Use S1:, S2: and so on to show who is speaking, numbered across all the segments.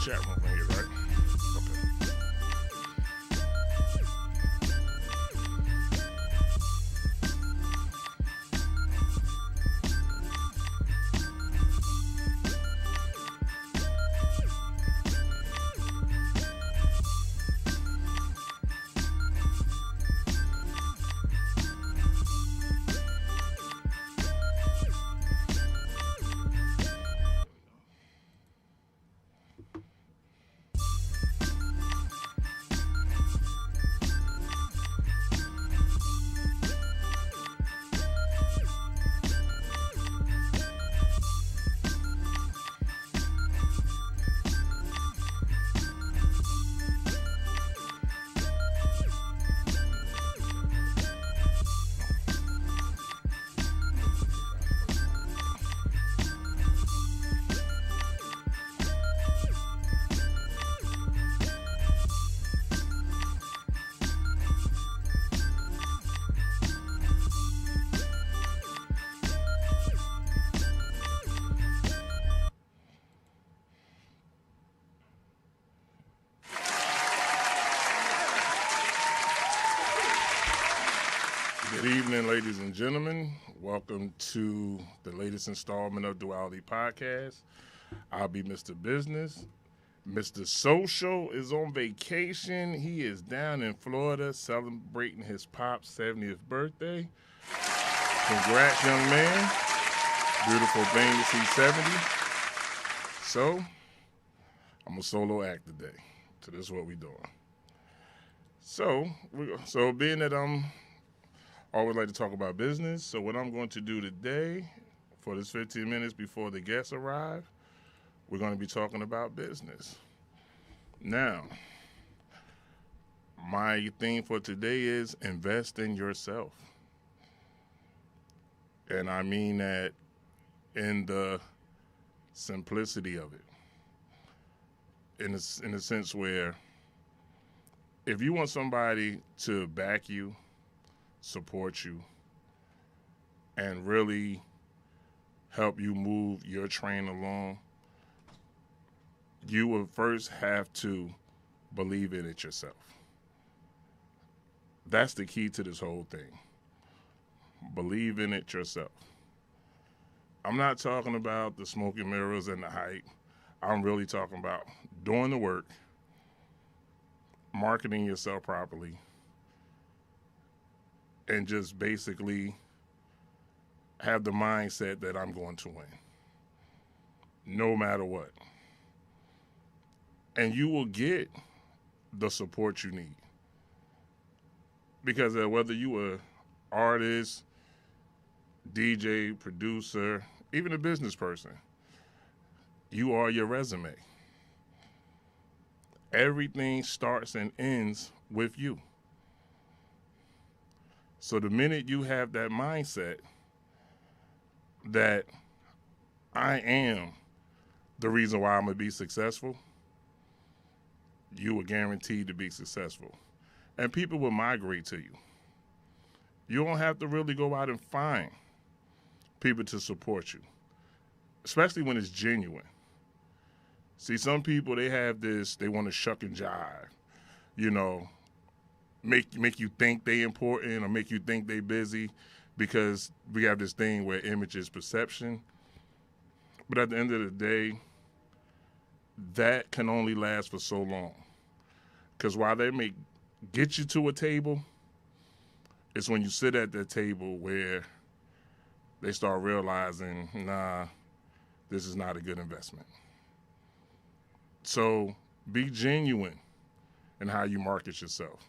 S1: chat room right here, right? Okay. Good evening, ladies and gentlemen. Welcome to the latest installment of Duality Podcast. I'll be Mr. Business. Mr. Social is on vacation. He is down in Florida celebrating his pop's 70th birthday. Congrats, young man. Beautiful thing to see 70. So, I'm a solo act today. So this is what we're doing. So being that I'm always like to talk about business. So what I'm going to do today for this 15 minutes before the guests arrive, we're going to be talking about business. Now, my theme for today is invest in yourself. And I mean that in the simplicity of it. In a sense where if you want somebody to back you, support you, and really help you move your train along, you will first have to believe in it yourself. That's the key to this whole thing. Believe in it yourself. I'm not talking about the smoke and mirrors and the hype. I'm really talking about doing the work, marketing yourself properly, and just basically have the mindset that I'm going to win, no matter what. And you will get the support you need. Because whether you are artist, DJ, producer, even a business person, you are your resume. Everything starts and ends with you. So the minute you have that mindset that I am the reason why I'm going to be successful, you are guaranteed to be successful. And people will migrate to you. You don't have to really go out and find people to support you, especially when it's genuine. See, some people, they have this, they want to shuck and jive, make you think they important or make you think they busy, because we have this thing where image is perception. But at the end of the day, that can only last for so long. Because while they may get you to a table, it's when you sit at that table where they start realizing, nah, this is not a good investment. So be genuine in how you market yourself.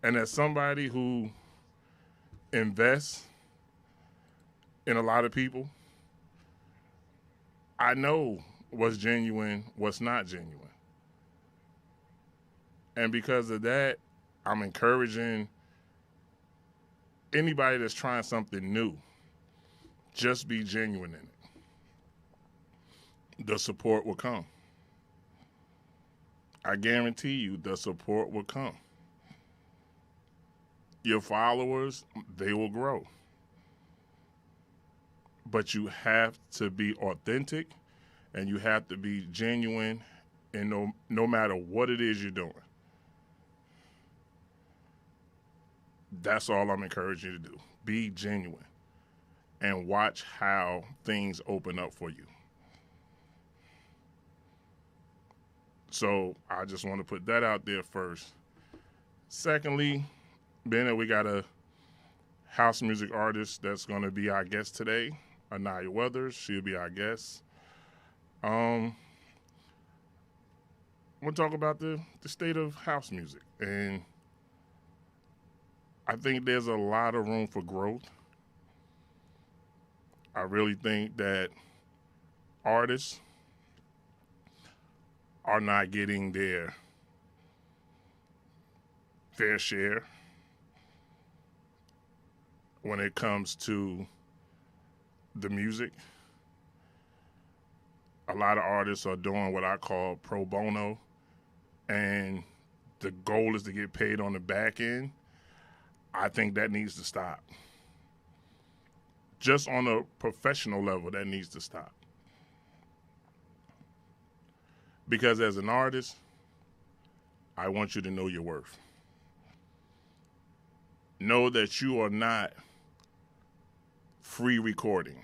S1: And as somebody who invests in a lot of people, I know what's genuine, what's not genuine. And because of that, I'm encouraging anybody that's trying something new, just be genuine in it. The support will come. I guarantee you the support will come. Your followers, they will grow. But you have to be authentic and you have to be genuine and no matter what it is you're doing. That's all I'm encouraging you to do. Be genuine and watch how things open up for you. So I just want to put that out there first. Secondly, being that we got a house music artist that's going to be our guest today, Anaya Weathers. She'll be our guest. We'll talk about the state of house music. And I think there's a lot of room for growth. I really think that artists are not getting their fair share when it comes to the music. A lot of artists are doing what I call pro bono, and the goal is to get paid on the back end. I think that needs to stop. Just on a professional level, that needs to stop. Because as an artist, I want you to know your worth. Know that you are not free recording.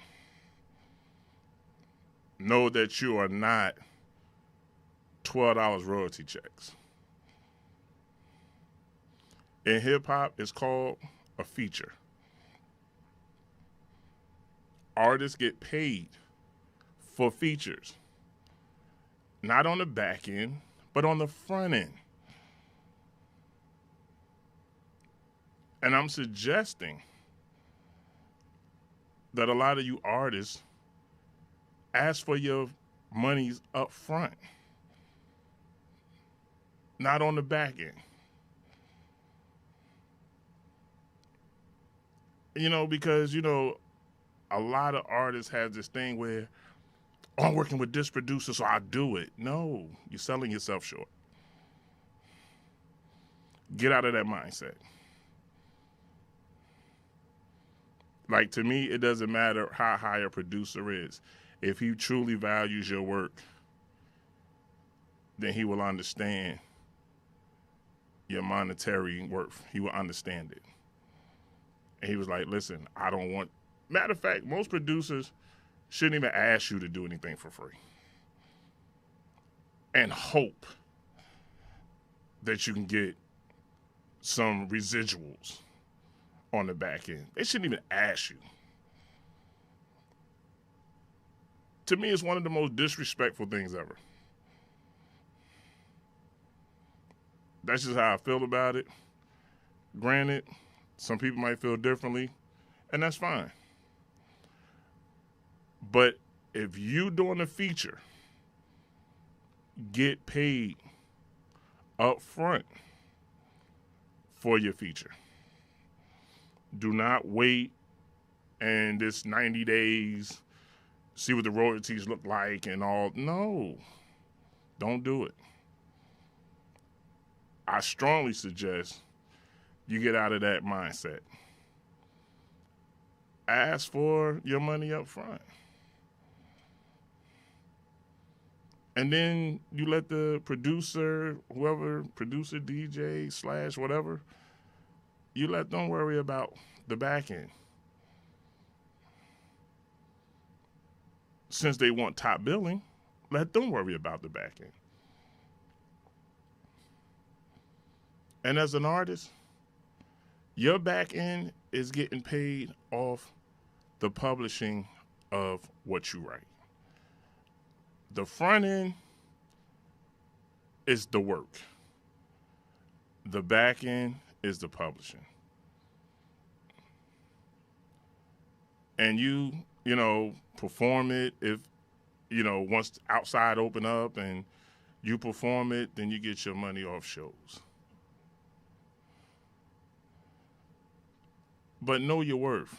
S1: Know that you are not $12 royalty checks. In hip-hop, it's called a feature. Artists get paid for features. Not on the back end, but on the front end. And I'm suggesting that a lot of you artists ask for your monies up front, not on the back end. Because, a lot of artists have this thing where, I'm working with this producer, so I do it. No, you're selling yourself short. Get out of that mindset. Like, to me, it doesn't matter how high a producer is. If he truly values your work, then he will understand your monetary worth. He will understand it. And he was like, listen, I don't want... Matter of fact, most producers shouldn't even ask you to do anything for free. And hope that you can get some residuals on the back end. They shouldn't even ask you. To me, it's one of the most disrespectful things ever. That's just how I feel about it. Granted, some people might feel differently, and that's fine. But if you doing a feature, get paid up front for your feature. Do not wait and this 90 days, see what the royalties look like and all. No, don't do it. I strongly suggest you get out of that mindset. Ask for your money up front. And then you let the producer, whoever, producer, DJ, / whatever, you let them worry about the back end. Since they want top billing, let them worry about the back end. And as an artist, your back end is getting paid off the publishing of what you write. The front end is the work. The back end is the publishing. And you perform it. If, once outside open up and you perform it, then you get your money off shows. But know your worth.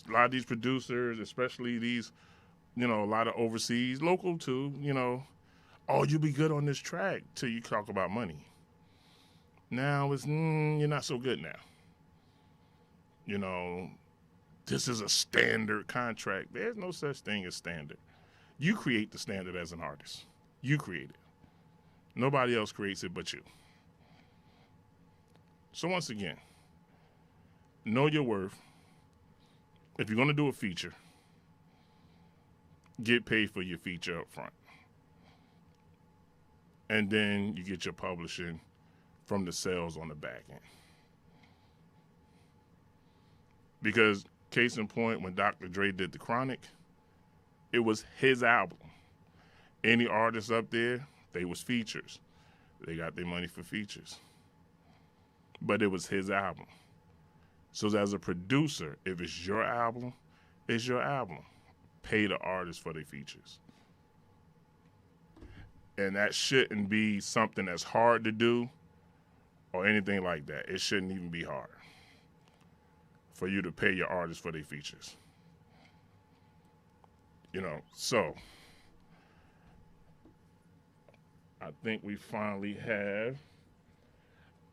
S1: A lot of these producers, especially these, a lot of overseas, local too, oh, you'll be good on this track till you talk about money. Now it's, you're not so good now. This is a standard contract. There's no such thing as standard. You create the standard as an artist. You create it. Nobody else creates it but you. So once again, know your worth. If you're going to do a feature, get paid for your feature up front. And then you get your publishing from the sales on the back end. Because, case in point, when Dr. Dre did The Chronic, it was his album. Any artists up there, they was features. They got their money for features. But it was his album. So as a producer, if it's your album, it's your album. Pay the artist for their features. And that shouldn't be something that's hard to do or anything like that. It shouldn't even be hard for you to pay your artists for their features. You know, so I think we finally have,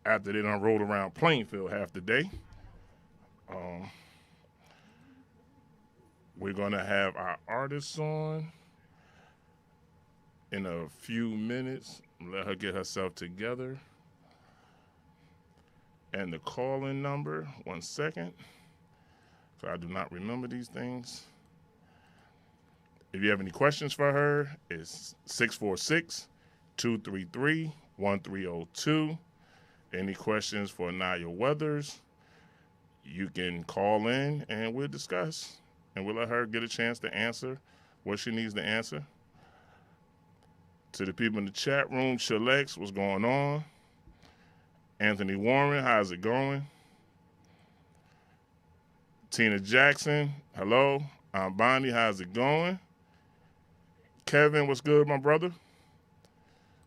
S1: after they done rolled around Plainfield half the day, we're going to have our artists on in a few minutes. Let her get herself together. And the call-in number, 1 second. So I do not remember these things. If you have any questions for her, it's 646-233-1302. Any questions for Anaya Weathers, you can call in and we'll discuss. And we'll let her get a chance to answer what she needs to answer. To the people in the chat room, Chilex, what's going on? Anthony Warren, how's it going? Tina Jackson, hello. I'm Bonnie, how's it going? Kevin, what's good, my brother?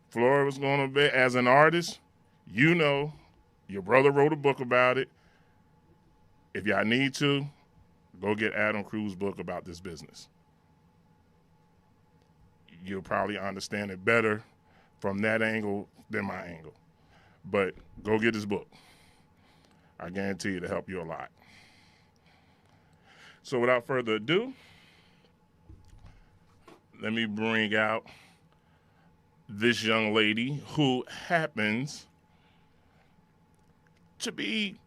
S1: Flora, what's going on? As an artist, you know, your brother wrote a book about it. If y'all need to, go get Adam Cruz's book about this business. You'll probably understand it better from that angle than my angle. But go get his book. I guarantee you it'll help you a lot. So without further ado, let me bring out this young lady who happens to be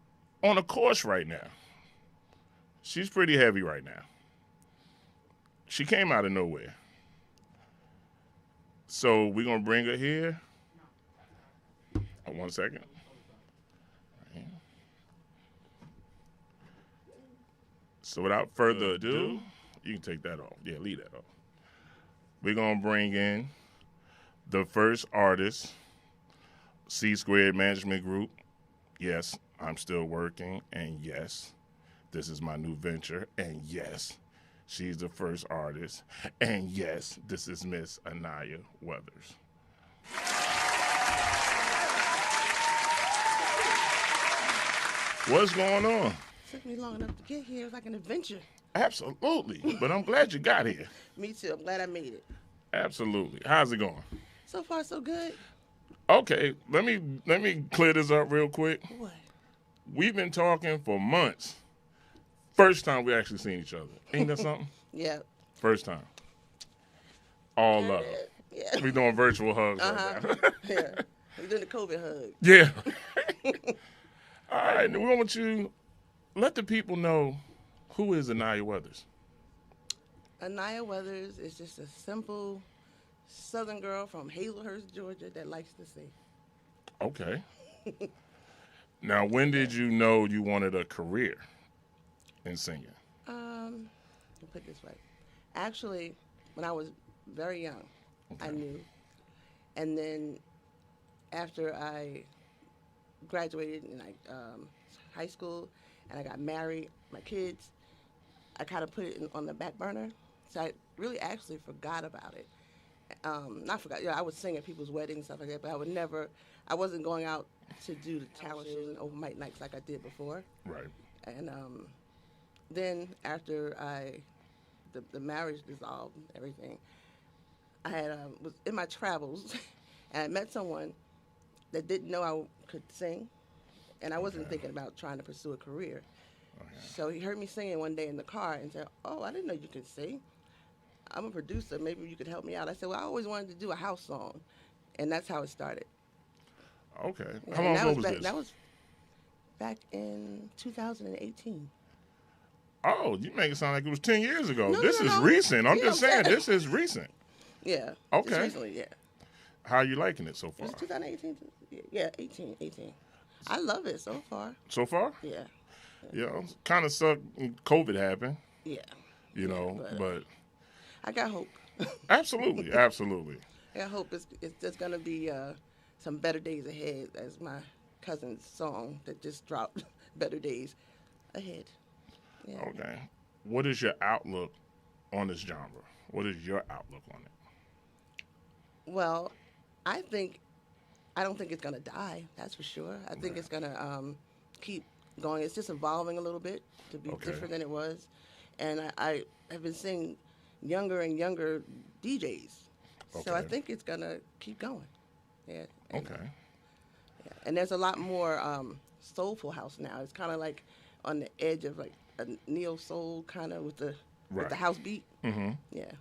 S1: on a course right now. She's pretty heavy right now. She came out of nowhere. So we're going to bring her here. 1 second. So without further ado, you can take that off. Yeah, leave that off. We're going to bring in the first artist, C Squared Management Group. Yes, I'm still working, and yes, this is my new venture, and yes, she's the first artist, and yes, this is Miss Anaya Weathers. What's going on?
S2: It took me long enough to get here. It was like an adventure.
S1: Absolutely, but I'm glad you got here.
S2: Me too. I'm glad I made it.
S1: Absolutely. How's it going?
S2: So far, so good.
S1: Okay, let me clear this up real quick.
S2: What?
S1: We've been talking for months. First time we actually seen each other. Ain't that something?
S2: Yeah.
S1: First time. All love.
S2: Yeah.
S1: We doing virtual hugs right now.
S2: Yeah. We're doing the COVID hug.
S1: Yeah. All right, we want you let the people know who is Anaya Weathers.
S2: Anaya Weathers is just a simple Southern girl from Hazelhurst, Georgia that likes to sing.
S1: Okay. Now, when did you know you wanted a career in singing?
S2: I'll put it this way. Actually, when I was very young, I knew. And then after I graduated in high school and I got married, my kids, I kind of put it on the back burner. So I really actually forgot about it. Not forgot, I would sing at people's weddings and stuff like that, but I wasn't going out to do the talent shows and overnight nights like I did before.
S1: Right.
S2: And then after the marriage dissolved and everything, I was in my travels and I met someone that didn't know I could sing, and I wasn't thinking about trying to pursue a career. Okay. So he heard me singing one day in the car and said, "Oh, I didn't know you could sing." I'm a producer. Maybe you could help me out. I said, well, I always wanted to do a house song, and that's how it started.
S1: Okay.
S2: Yeah,
S1: How
S2: and
S1: long ago was
S2: back,
S1: this?
S2: That was back in 2018.
S1: Oh, you make it sound like it was 10 years ago.
S2: No,
S1: This
S2: no,
S1: is
S2: no.
S1: recent. I'm
S2: Yeah,
S1: just saying, this is recent.
S2: Yeah.
S1: Okay.
S2: Just recently, yeah.
S1: How are you liking it so far?
S2: Was it 2018? Yeah, 18. I love it so far.
S1: So far?
S2: Yeah.
S1: Yeah. Kind of sucked when COVID happened,
S2: Yeah.
S1: you know, but
S2: I got hope.
S1: absolutely, absolutely.
S2: I hope it's just going to be some better days ahead, as my cousin's song that just dropped, Better Days Ahead. Yeah.
S1: Okay. What is your outlook on this genre? What is your outlook on it?
S2: Well, I don't think it's going to die, that's for sure. I think it's going to keep going. It's just evolving a little bit to be different than it was. And I have been seeing younger and younger DJs. So I think it's going to keep going. Yeah. And, yeah. And there's a lot more soulful house now. It's kind of like on the edge of like a neo soul kind of with the house beat.
S1: Mm-hmm.
S2: Yeah.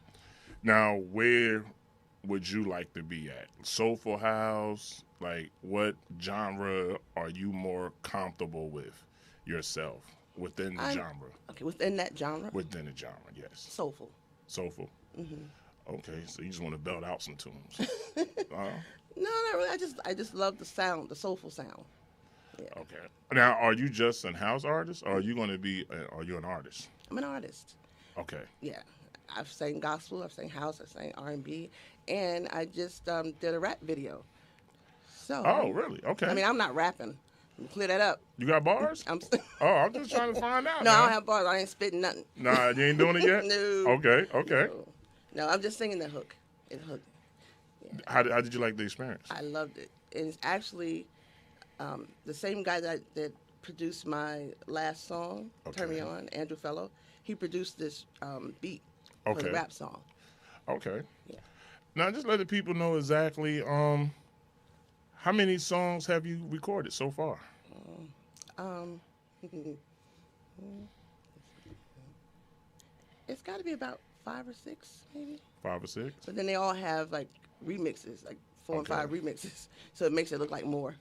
S1: Now, where would you like to be at? Soulful house? Like, what genre are you more comfortable with yourself within the genre?
S2: Okay, within that genre?
S1: Within the genre, yes.
S2: Soulful.
S1: Soulful?
S2: Mm-hmm.
S1: Okay, so you just want to belt out some tunes.
S2: No, not really. I just love the sound, the soulful sound. Yeah.
S1: Okay. Now, are you just an house artist, or are you going to be? Are you an artist?
S2: I'm an artist.
S1: Okay.
S2: Yeah, I've sang gospel, I've sang house, I've sang R&B, and I just did a rap video. So.
S1: Oh, really? Okay.
S2: I mean, I'm not rapping. Clear that up.
S1: You got bars? I'm just trying to find out.
S2: No,
S1: now.
S2: I don't have bars. I ain't spitting nothing.
S1: Nah, you ain't doing it yet?
S2: No.
S1: Okay.
S2: No, I'm just singing the hook. It's hook. Yeah.
S1: How did you like the experience?
S2: I loved it. And it's actually the same guy that produced my last song, Turn Me On, Andrew Fellow. He produced this beat for the rap song.
S1: Okay.
S2: Yeah.
S1: Now, just let the people know exactly how many songs have you recorded so far?
S2: It's got to be about 5 or 6, maybe.
S1: 5 or 6?
S2: But then they all have like remixes, like 4 and 5 remixes, so it makes it look like more.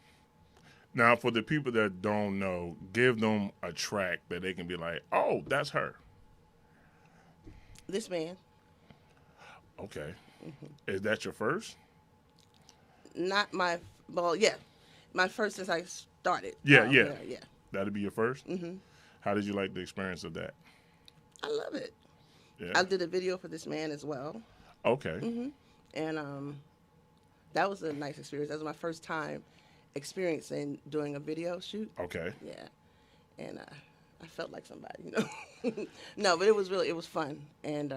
S1: Now, for the people that don't know, give them a track that they can be like, oh, that's her.
S2: This Man.
S1: Okay. Mm-hmm. Is that your first?
S2: Not my, yeah. My first since I started.
S1: Yeah. That'd be your 1st?
S2: Mm-hmm.
S1: How did you like the experience of that?
S2: I love it.
S1: Yeah.
S2: I did a video for This Man as well.
S1: Okay.
S2: Mm-hmm. And that was a nice experience. That was my first time experiencing doing a video shoot.
S1: Okay.
S2: Yeah. And I felt like somebody, you know. No, but it was fun. And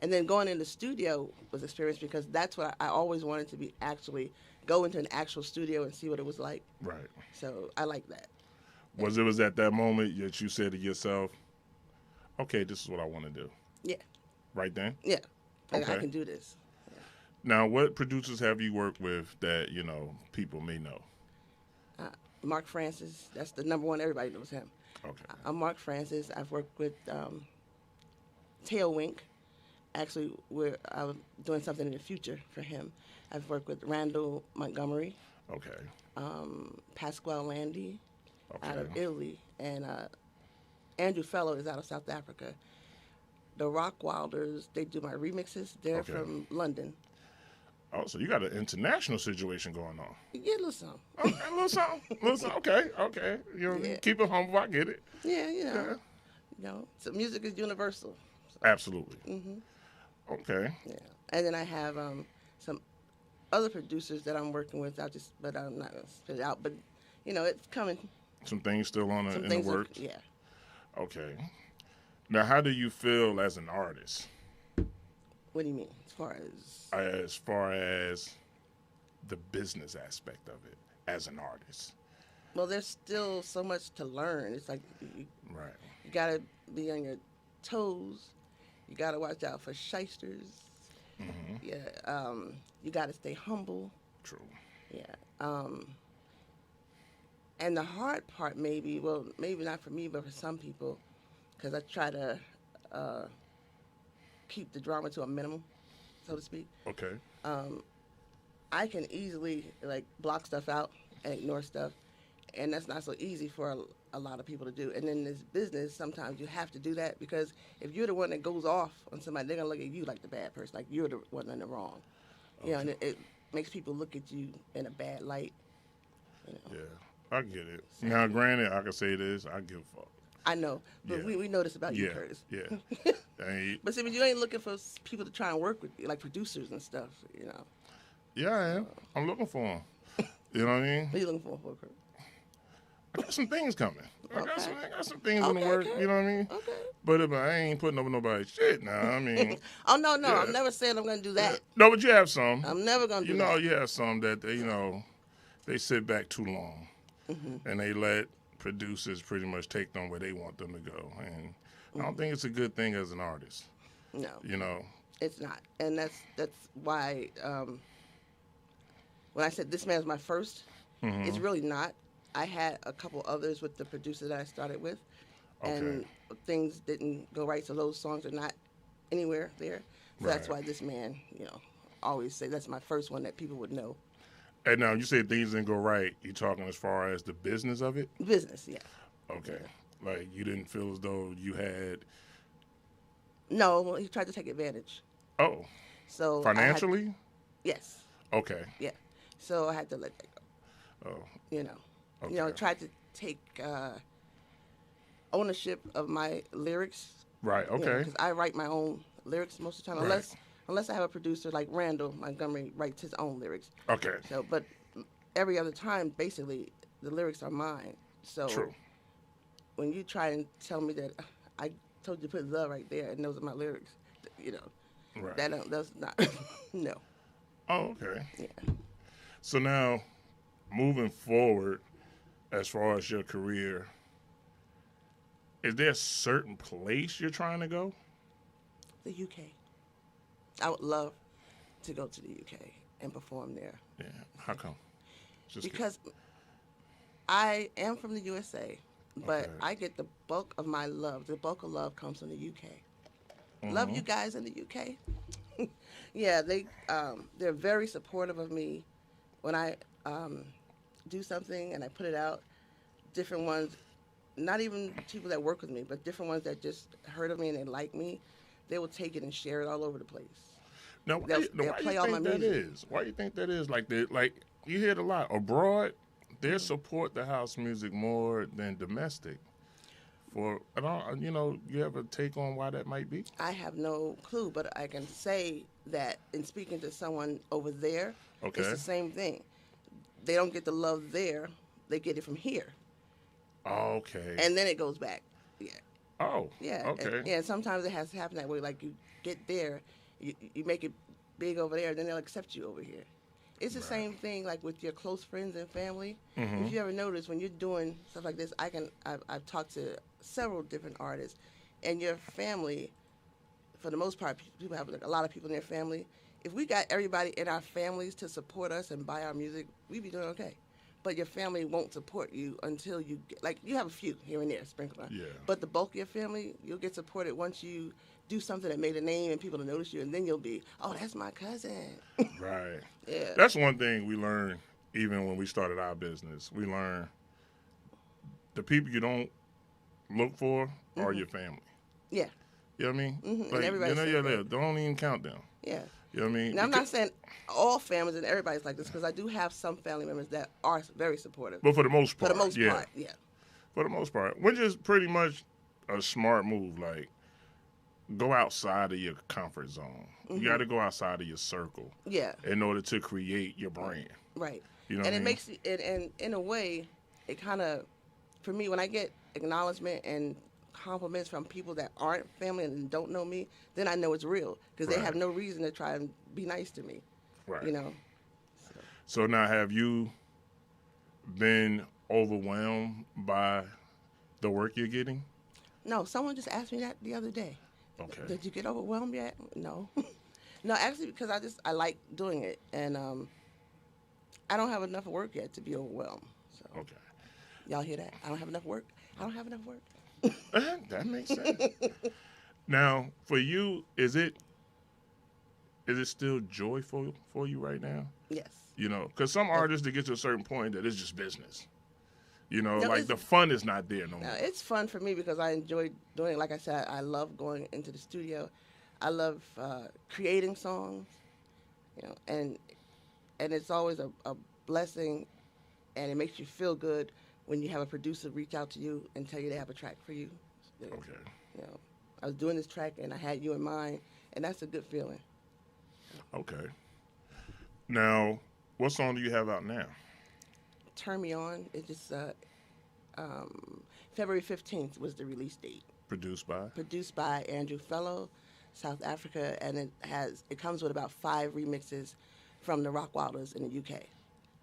S2: then going in the studio was experience because that's what I always wanted to be, actually go into an actual studio and see what it was like.
S1: Right.
S2: So I like that.
S1: Was it at that moment that you said to yourself, okay, this is what I want to do?
S2: Yeah.
S1: Right then?
S2: Yeah. Like,
S1: okay.
S2: I can do this. Yeah.
S1: Now, what producers have you worked with that, people may know?
S2: Mark Francis. That's the number one. Everybody knows him.
S1: Okay.
S2: I'm Mark Francis. I've worked with Tailwink. Actually, I was doing something in the future for him. I've worked with Randall Montgomery.
S1: Okay.
S2: Pasquale Landy out of Italy. And Andrew Fellow is out of South Africa. The Rock Wilders, they do my remixes. They're from London.
S1: Oh, so you got an international situation going on.
S2: Yeah, a little something.
S1: Okay, a little something. Okay. Keep it humble. I get it.
S2: Yeah. So music is universal. So.
S1: Absolutely.
S2: Mm-hmm.
S1: Okay.
S2: Yeah. And then I have some other producers that I'm working with. But I'm not going to spit it out. But, it's coming.
S1: Some things still in the works?
S2: Yeah.
S1: Okay. Now, how do you feel as an artist?
S2: What do you mean?
S1: As far as the business aspect of it, as an artist.
S2: Well, there's still so much to learn. It's like you got to be on your toes. You got to watch out for shysters. Mm-hmm. Yeah. You got to stay humble.
S1: True.
S2: Yeah. And the hard part maybe not for me, but for some people, because I try to keep the drama to a minimum, so to speak.
S1: Okay.
S2: I can easily like block stuff out and ignore stuff, and that's not so easy for a lot of people to do. And in this business, sometimes you have to do that because if you're the one that goes off on somebody, they're gonna look at you like the bad person, like you're the one in the wrong.
S1: Okay.
S2: You know, and it makes people look at you in a bad light. You know?
S1: Yeah, I get it. Now, granted, I can say this: I give a fuck.
S2: I know, but
S1: Yeah.
S2: we know this about you, Curtis.
S1: Yeah.
S2: But see, but you ain't looking for people to try and work with you, like producers and stuff, you know.
S1: Yeah, I am. I'm looking for them. You know what I mean?
S2: What are you looking for, Curtis?
S1: I got some things coming. I got some things in the
S2: Okay,
S1: work.
S2: okay.
S1: You know what I mean?
S2: Okay.
S1: But I ain't putting up with nobody's shit now. I mean,
S2: Oh, no,
S1: Yeah.
S2: I'm never saying I'm going to do that.
S1: no, but you have some.
S2: I'm never going to do
S1: You know,
S2: that.
S1: you have some that they sit back too long, and they let producers pretty much take them where they want them to go. And I don't think it's a good thing as an artist.
S2: No,
S1: You know?
S2: it's not. And that's why when I said this man's my first, it's really not. I had a couple others with the producer that I started with, and things didn't go right, so those songs are not anywhere there. So that's
S1: Right.
S2: why this man, always say that's my first one that people would know.
S1: And now you say things didn't go right. You talking as far as the business of it?
S2: Business, yeah.
S1: Okay. Like you didn't feel as though you had.
S2: No, he tried to take advantage.
S1: Oh,
S2: So
S1: financially?
S2: yes,
S1: Okay.
S2: yeah. So I had to let that go.
S1: Oh,
S2: Okay. Tried to take ownership of my lyrics.
S1: right. Okay.
S2: Because I write my own lyrics most of the time,
S1: Right.
S2: unless I have a producer like Randall Montgomery writes his own lyrics.
S1: Okay.
S2: So, but every other time, basically, the lyrics are mine. So
S1: True.
S2: when you try and tell me that I told you to put the right there and those are my lyrics,
S1: Right.
S2: that's not no.
S1: Oh, okay.
S2: Yeah.
S1: So now, moving forward, as far as your career, is there a certain place you're trying to go?
S2: The UK. I would love to go to the UK and perform there.
S1: Yeah. How come? Just
S2: Because I am from the USA, but
S1: Okay.
S2: I get the bulk of my love. The bulk of love comes from the UK. Love you guys in the UK. Yeah, they're very supportive of me when I do something and I put it out. Different ones, not even people that work with me, but different ones that just heard of me and they like me, they will take it and share it all over the place.
S1: Now, why,
S2: They'll
S1: why
S2: play
S1: you
S2: all
S1: think
S2: my
S1: that
S2: music.
S1: is? Why you think that is? Like you hear it a lot abroad. They support the house music more than domestic. You have a take on why that might be?
S2: I have no clue, but I can say that in speaking to someone over there, it's
S1: Okay.
S2: the same thing. They don't get the love there; they get it from here,
S1: Okay.
S2: and then it goes back. Yeah,
S1: Oh.
S2: yeah,
S1: Okay.
S2: and sometimes it has to happen that way. Like you get there, you make it big over there, then they'll accept you over here. It's the same thing like with your close friends and family. If you ever notice when you're doing stuff like this, I've talked to several different artists, and your family, for the most part, people have like, a lot of people in their family. If we got everybody in our families to support us and buy our music, we'd be doing okay. But your family won't support you until you get, like you have a few here and there sprinkled on.
S1: Yeah.
S2: But the bulk of your family, you'll get supported once you do something that made a name and people to notice you, and then you'll be, oh, that's my cousin.
S1: Right.
S2: Yeah.
S1: That's one thing we learned even when we started our business. We learned the people you don't look for are your family.
S2: Yeah.
S1: You know what I mean?
S2: And
S1: Like,
S2: everybody says that.
S1: don't even count them.
S2: Yeah.
S1: You know what I mean?
S2: Now, I'm not saying all families and everybody's like this because I do have some family members that are very supportive.
S1: But for the most
S2: For
S1: part,
S2: the most
S1: yeah.
S2: part, yeah.
S1: For the most part, which is pretty much a smart move. Like, go outside of your comfort zone. You got to go outside of your circle
S2: Yeah.
S1: in order to create your brand.
S2: Right.
S1: You know
S2: and
S1: what I
S2: it
S1: mean?
S2: makes it, and in a way, it kind of, for me, when I get acknowledgement and compliments from people that aren't family and don't know me, then I know it's real because they
S1: Right.
S2: have no reason to try and be nice to me.
S1: Right.
S2: You know.
S1: So now, have you been overwhelmed by the work you're getting?
S2: No, someone just asked me that the other day.
S1: Okay.
S2: Did you get overwhelmed yet? No. No, actually, because I like doing it, and I don't have enough work yet to be overwhelmed. So
S1: Okay.
S2: y'all hear that? I don't have enough work. I don't have enough work.
S1: That makes sense. Now, for you, is it still joyful for you right now?
S2: Yes.
S1: You know, because some artists, they get to a certain point that it's just business. You know,
S2: No,
S1: like the fun is not there no more.
S2: No, it's fun for me because I enjoy doing it. Like I said, I love going into the studio. I love creating songs, you know, and it's always a blessing, and it makes you feel good when you have a producer reach out to you and tell you they have a track for you.
S1: Okay.
S2: You know, I was doing this track and I had you in mind, and that's a good feeling.
S1: Okay. Now, what song do you have out now?
S2: Turn Me On. It just February 15th was the release date.
S1: Produced by?
S2: Produced by Andrew Fellow, South Africa, and it comes with about 5 remixes from the Rockwilders in the UK.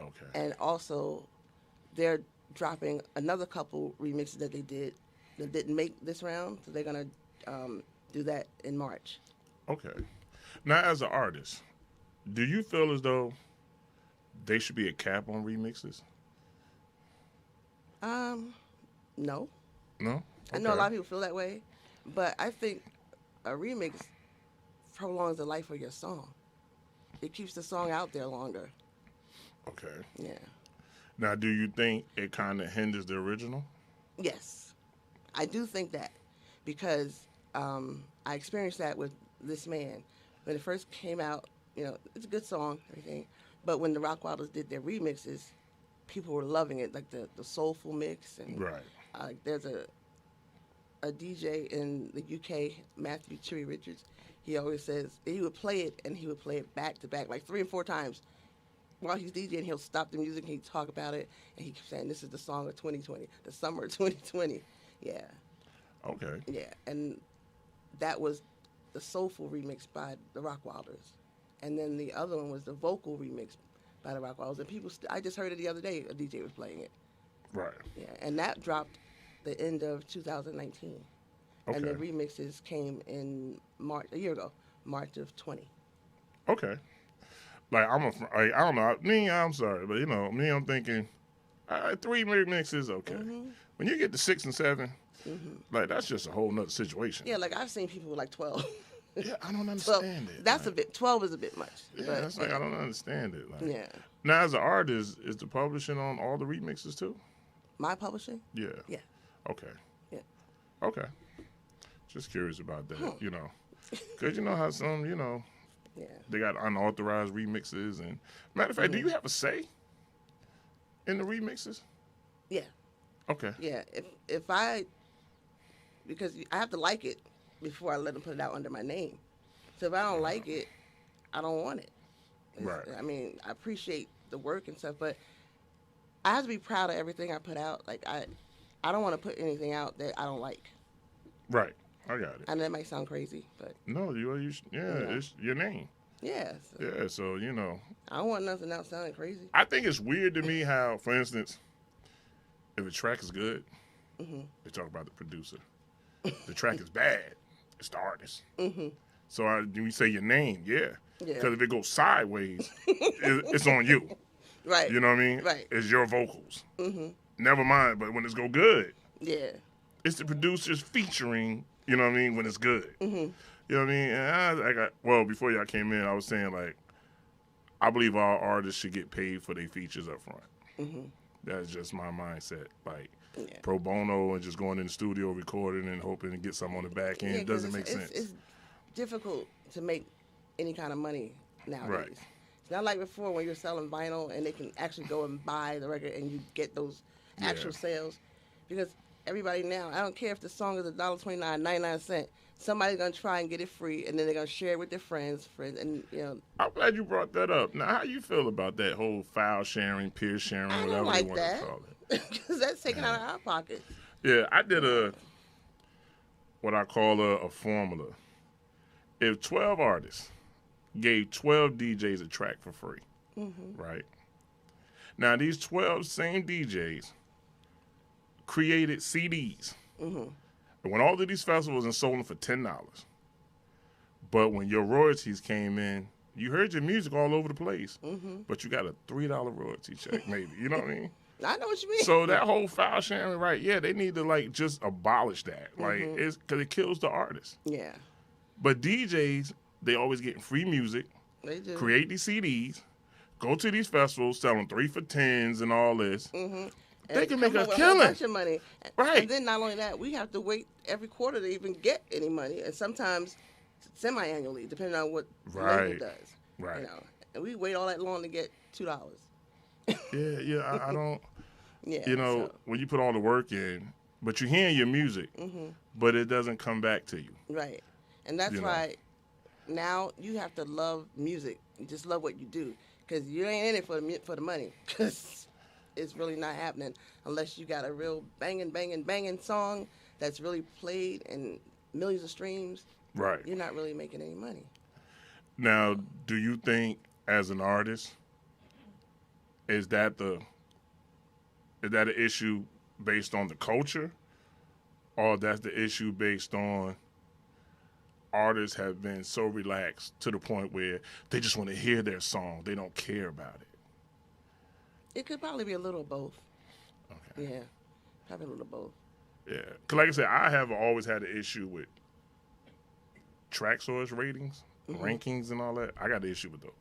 S1: Okay.
S2: And also, they're dropping another couple remixes that they did that didn't make this round, so they're gonna do that in March.
S1: Okay. Now, as an artist, do you feel as though they should be a cap on remixes?
S2: No.
S1: No? Okay.
S2: I know a lot of people feel that way, but I think a remix prolongs the life of your song. It keeps the song out there longer.
S1: Okay.
S2: Yeah.
S1: Now, do you think it kind of hinders the original?
S2: Yes. I do think that because I experienced that with This Man. When it first came out, you know, it's a good song, everything, but when the Rockwilders did their remixes, people were loving it, like the soulful mix. And
S1: right.
S2: There's a DJ in the UK, Matthew Cheery Richards. He always says he would play it, and he would play it back to back, like 3 and 4 times. While he's DJing, he'll stop the music, and he'd talk about it, and he keeps saying, "This is the song of 2020, the summer of 2020." Yeah.
S1: Okay.
S2: Yeah, and that was the soulful remix by the Rockwilders, and then the other one was the vocal remix by the Rockwilders. And people, I just heard it the other day. A DJ was playing it.
S1: Right.
S2: Yeah, and that dropped the end of 2019.
S1: Okay.
S2: And the remixes came in March, a year ago, March of 20.
S1: Okay. Like, I don't know. I'm sorry, but, you know, I'm thinking, 3 remixes, okay.
S2: Mm-hmm.
S1: When you get to 6 and 7,
S2: Mm-hmm.
S1: like, that's just a whole nother situation.
S2: Yeah, like I've seen people with like 12.
S1: Yeah, I don't understand it.
S2: That's
S1: like,
S2: a bit, 12 is a bit much.
S1: Yeah,
S2: but,
S1: that's like, I don't understand it. Like,
S2: yeah.
S1: Now, as an artist, is the publishing on all the remixes, too?
S2: My publishing?
S1: Yeah.
S2: Yeah.
S1: Okay.
S2: Yeah.
S1: Okay. Just curious about that, you know. Because you know how some, you know,
S2: yeah,
S1: they got unauthorized remixes. And matter of fact, do you have a say in the remixes?
S2: Yeah.
S1: Okay.
S2: Yeah. Because I have to like it before I let them put it out under my name. So if I don't like it, I don't want it.
S1: Right.
S2: I mean, I appreciate the work and stuff, but I have to be proud of everything I put out. Like, I don't want to put anything out that I don't like.
S1: Right. I got it.
S2: I know that might sound crazy, but
S1: No, it's your name.
S2: yeah. So
S1: Yeah, so, you know.
S2: I don't want nothing else sounding crazy.
S1: I think it's weird to me how, for instance, if a track is good, they talk about the producer. The track is bad, it's the artist. So when you say your name, yeah. Because if it goes sideways, it's on you.
S2: Right.
S1: You know what I mean?
S2: Right.
S1: It's your vocals. Never mind, but when it's go good,
S2: Yeah.
S1: it's the producers featuring, you know what I mean, when it's good. You know what I mean? And before y'all came in, I was saying, like, I believe all artists should get paid for their features up front. That's just my mindset. Like, pro bono and just going in the studio, recording and hoping to get something on the back end doesn't make sense.
S2: It's difficult to make any kind of money nowadays.
S1: Right.
S2: It's not like before when you're selling vinyl and they can actually go and buy the record and you get those actual sales. Because everybody now, I don't care if the song is $1.29, 99 cents, somebody's going to try and get it free, and then they're going to share it with their friends, and, you know.
S1: I'm glad you brought that up. Now, how you feel about that whole file sharing, peer sharing,
S2: I
S1: whatever
S2: don't
S1: you
S2: like
S1: want
S2: that.
S1: to call it?
S2: Because that's taken out of our pockets.
S1: Yeah, I did what I call a formula. If 12 artists gave 12 DJs a track for free, right? Now, these 12 same DJs created CDs. And went all of these festivals and sold them for $10. But when your royalties came in, you heard your music all over the place, but you got a $3 royalty check, maybe. You know what I mean?
S2: I know what you mean.
S1: So that whole file sharing, right? Yeah, they need to like just abolish that. Like, it's because it kills the artist.
S2: Yeah.
S1: But DJs, they always getting free music,
S2: They do.
S1: create these CDs, go to these festivals, sell them 3 for $10s and all this. They can make a killing.
S2: A bunch of money.
S1: Right.
S2: And then not only that, we have to wait every quarter to even get any money, and sometimes semi-annually, depending on what the label does.
S1: Right.
S2: You know, and we wait all that long to get $2.
S1: Yeah. I don't.
S2: Yeah.
S1: You know, when you put all the work in, but you're hearing your music, but it doesn't come back to you.
S2: Right. And that's why now you have to love music. You just love what you do, because you ain't in it for the money, because it's really not happening unless you got a real banging song that's really played and millions of streams.
S1: Right.
S2: You're not really making any money.
S1: Now, do you think as an artist, is that an issue based on the culture, or that's the issue based on artists have been so relaxed to the point where they just want to hear their song, they don't care about it?
S2: It could probably be a little of both.
S1: Okay.
S2: Yeah, probably a little of both.
S1: Yeah, because like I said, I have always had an issue with track source ratings, rankings, and all that. I got an issue with those.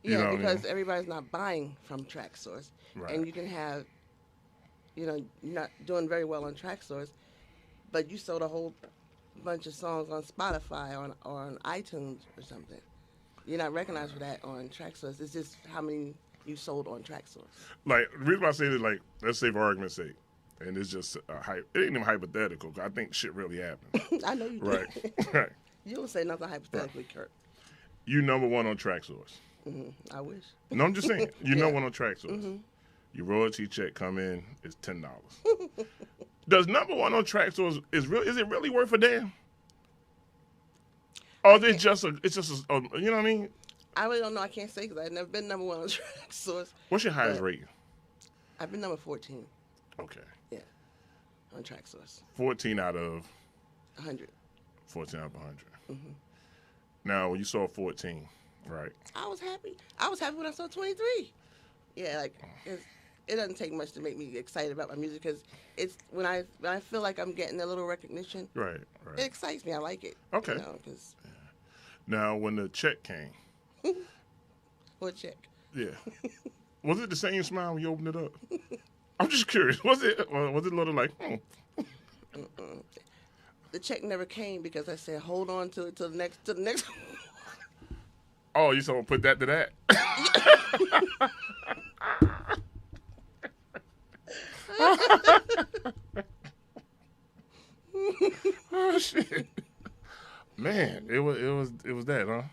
S2: Yeah,
S1: You know
S2: because
S1: what I mean?
S2: everybody's not buying from track source.
S1: Right.
S2: And you can have, you're not doing very well on track source, but you sold a whole bunch of songs on Spotify or on iTunes or something. You're not recognized for that on track source. It's just how many you sold on track source.
S1: Like, the reason why I say this, like, let's say for argument's sake, and it's just a it ain't even hypothetical, 'cause I think shit really happened.
S2: I know you do.
S1: Right. Right.
S2: You don't say nothing hypothetically, Kurt.
S1: You number one on track source.
S2: I wish.
S1: No, I'm just saying. You know one on track source. Your royalty check come in is $10. Does number one on track source is it really worth a damn? Or is it just you know what I mean?
S2: I really don't know. I can't say because I've never been number one on track source.
S1: What's your highest
S2: But
S1: rating?
S2: I've been number 14.
S1: Okay.
S2: Yeah, on track source.
S1: 14 out of
S2: 100.
S1: 14 out of 100. Now, when you saw 14, right?
S2: I was happy. I was happy when I saw 23. Yeah, like it doesn't take much to make me excited about my music, because it's when I feel like I'm getting a little recognition.
S1: Right.
S2: It excites me. I like it.
S1: Okay.
S2: You know, 'cause
S1: Now, when the check came,
S2: what check?
S1: yeah, was it the same smile when you opened it up? I'm just curious. Was it a little like,
S2: The check never came because I said hold on to it till the next.
S1: Oh, you someone put that to that? Oh shit, man! It was that, huh?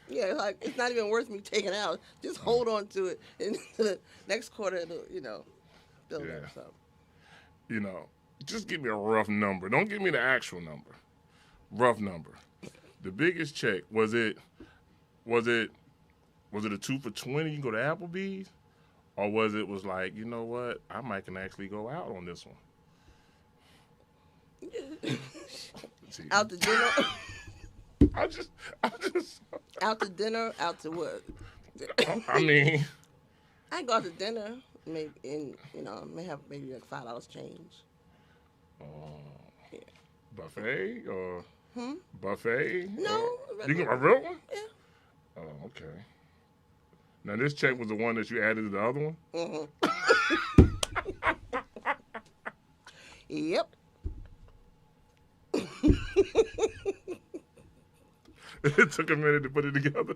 S2: Yeah, like it's not even worth me taking out. Just hold on to it, and the next quarter, it'll, build up. So.
S1: You know, just give me a rough number. Don't give me the actual number. Rough number. The biggest check was it a 2 for $20? You can go to Applebee's, or was like, you know what? I might can actually go out on this one. See,
S2: Out to dinner.
S1: I just.
S2: Out to dinner. Out to what?
S1: I mean,
S2: I go out to dinner, maybe, and may have maybe like $5 change. Yeah.
S1: buffet or buffet?
S2: No.
S1: Or, you get a real one?
S2: Yeah.
S1: Oh, okay. Now this check was the one that you added to the other one?
S2: Yep.
S1: It took a minute to put it together.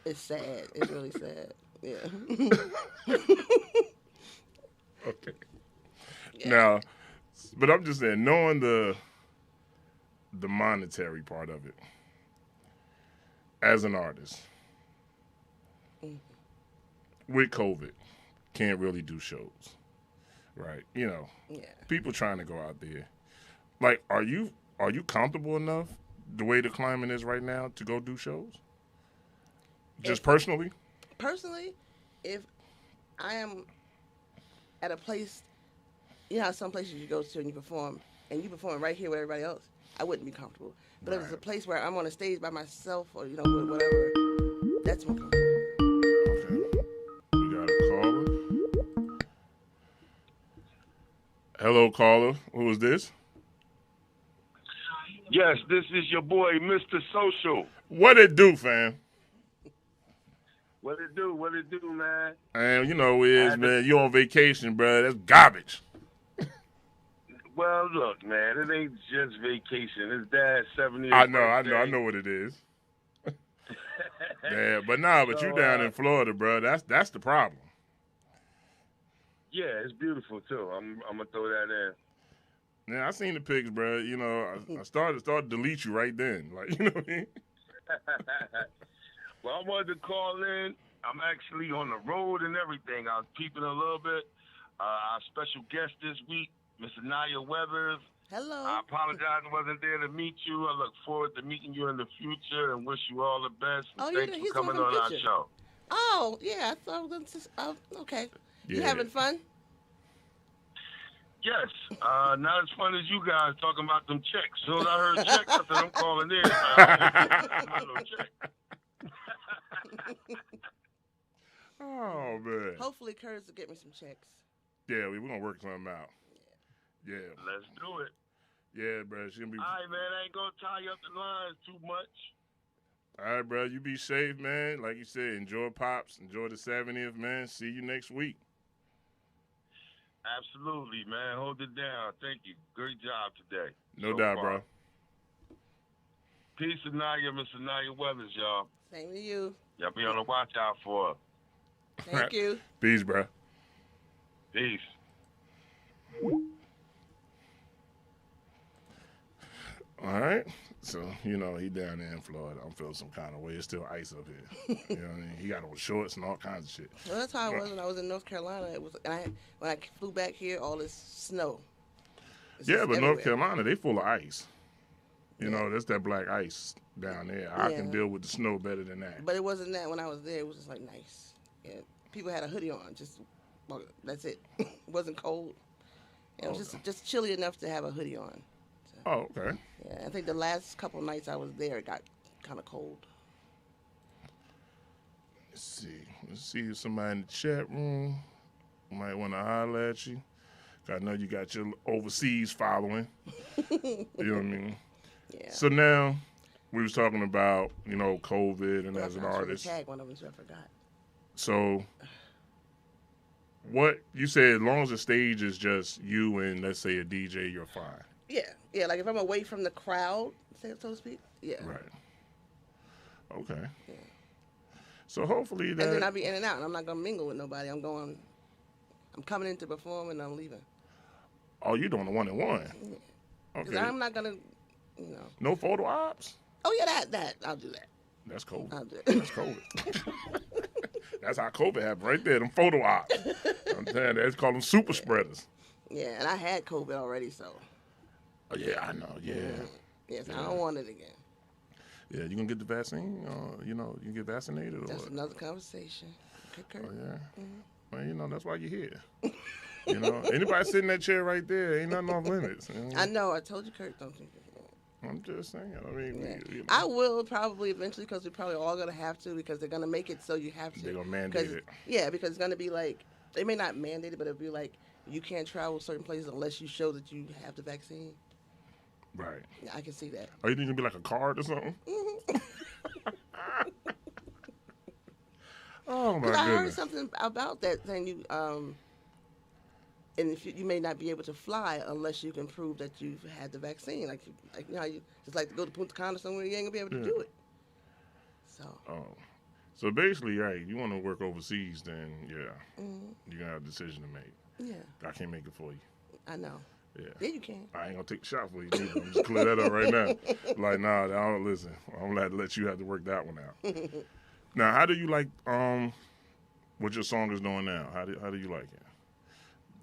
S2: It's sad. It's really sad. Yeah.
S1: Okay.
S2: Yeah.
S1: Now, but I'm just saying, knowing the monetary part of it, as an artist, with COVID, can't really do shows, right?
S2: Yeah.
S1: People trying to go out there. Like, are you comfortable enough the way the climate is right now to go do shows? Just personally?
S2: Personally, if I am at a place, you know how some places you go to and you perform right here with everybody else, I wouldn't be comfortable. But if it's a place where I'm on a stage by myself or, with whatever, that's more comfortable.
S1: Okay. We got a caller. Hello, caller. Who is this?
S3: Yes, this is your boy, Mr. Social.
S1: What it do, fam?
S3: What it do? What it do, man?
S1: And you know man. You on vacation, bro. That's garbage.
S3: Well, look, man, it ain't just vacation. It's Dad's 70th
S1: I
S3: birthday.
S1: know what it is. Yeah, but you down in Florida, bro. That's the problem.
S3: Yeah, it's beautiful too. I'm gonna throw that in.
S1: Yeah, I seen the pics, bro. You know, I started to delete you right then. Like, you know what I mean?
S3: Well, I wanted to call in. I'm actually on the road and everything. I was peeping a little bit. Our special guest this week, Miss Anaya Weathers.
S2: Hello.
S3: I apologize I wasn't there to meet you. I look forward to meeting you in the future and wish you all the best. Thanks for coming on our show.
S2: Oh, yeah. I thought I was going to... okay.
S1: Yeah.
S2: You having fun?
S3: Yes. Not as fun as you guys talking about them checks. As soon as I heard checks, I said, I'm calling in. I no check.
S1: Oh, man.
S2: Hopefully, Curtis will get me some checks.
S1: Yeah, we're going to work something out. Yeah.
S3: Let's do it.
S1: Yeah, bro. It's gonna be...
S3: All right, man. I ain't going to tie you up the lines too much.
S1: All right, bro. You be safe, man. Like you said, enjoy Pops. Enjoy the 70th, man. See you next week.
S3: Absolutely, man. Hold it down. Thank you. Great job today.
S1: No doubt, bro.
S3: Peace, Anaya, Miss Anaya Weathers, y'all.
S2: Same to you.
S3: Y'all be on the watch out for her.
S2: Thank you.
S1: Peace, bro.
S3: Peace.
S1: All right. So, you know, he down there in Florida. I'm feeling some kind of way. It's still ice up here. You know what I mean? He got on shorts and all kinds of shit.
S2: Well, that's how I was when I was in North Carolina. When I flew back here, all this snow.
S1: Yeah, but everywhere. North Carolina, they full of ice. You know, that's that black ice down there. I can deal with the snow better than that.
S2: But it wasn't that when I was there. It was just like nice. Yeah, people had a hoodie on. That's it. It wasn't cold. It was just chilly enough to have a hoodie on. So,
S1: oh, okay.
S2: Yeah, I think the last couple of nights I was there, it got kind of cold.
S1: Let's see if somebody in the chat room might want to holler at you. I know you got your overseas following. You know what I mean?
S2: Yeah.
S1: So now, we was talking about, you know, COVID and as an artist.
S2: Tag one of them, so I forgot.
S1: So, what you said, as long as the stage is just you and, let's say, a DJ, you're fine.
S2: Yeah, like if I'm away from the crowd, so to speak, yeah.
S1: Right. Okay.
S2: Yeah.
S1: So hopefully that...
S2: And then I'll be in and out, and I'm not going to mingle with nobody. I'm coming in to perform, and I'm leaving.
S1: Oh, you're doing the one-on-one?
S2: Yeah.
S1: Okay.
S2: I'm not going to, you know.
S1: No photo ops?
S2: Oh, yeah, that. I'll do that.
S1: That's COVID.
S2: I'll do it.
S1: That's COVID. That's how COVID happened right there, them photo ops. I'm telling you, they call them super spreaders.
S2: Yeah, and I had COVID already, so.
S1: Oh, yeah, I know, yeah.
S2: Yes, yeah. I don't want it again.
S1: Yeah, you gonna get the vaccine? You know, you get vaccinated or
S2: That's
S1: what?
S2: another conversation. Okay, Kurt.
S1: Oh, yeah? Mm-hmm. Well, you know, that's why you're here. You know, anybody sitting in that chair right there, ain't nothing off limits. You know?
S2: I know, I told you, Kurt, don't think
S1: I'm just saying. I mean,
S2: yeah.
S1: you know.
S2: I will probably eventually because we're probably all going to have to because they're going to make it so you have to.
S1: They're going to mandate it.
S2: Yeah, because it's going to be like, they may not mandate it, but it'll be like you can't travel certain places unless you show that you have the vaccine.
S1: Right.
S2: Yeah, I can see that.
S1: Are you thinking it'll be like a card or something?
S2: Mm-hmm.
S1: Oh, my goodness.
S2: I heard something about that thing. And if you may not be able to fly unless you can prove that you've had the vaccine. Like you know how you just like to go to Punta Cana somewhere, you ain't going to be able to do it. So.
S1: Oh. So basically, right, you want to work overseas, then, yeah, you're going to have a decision to make.
S2: Yeah.
S1: I can't make it for you.
S2: I know.
S1: Yeah.
S2: Yeah, you can.
S1: I ain't going to take the shot for you either. I'm just clear that up right now. Like, nah, I don't listen. I'm going to let you have to work that one out. Now, how do you like what your song is doing now? How do you like it?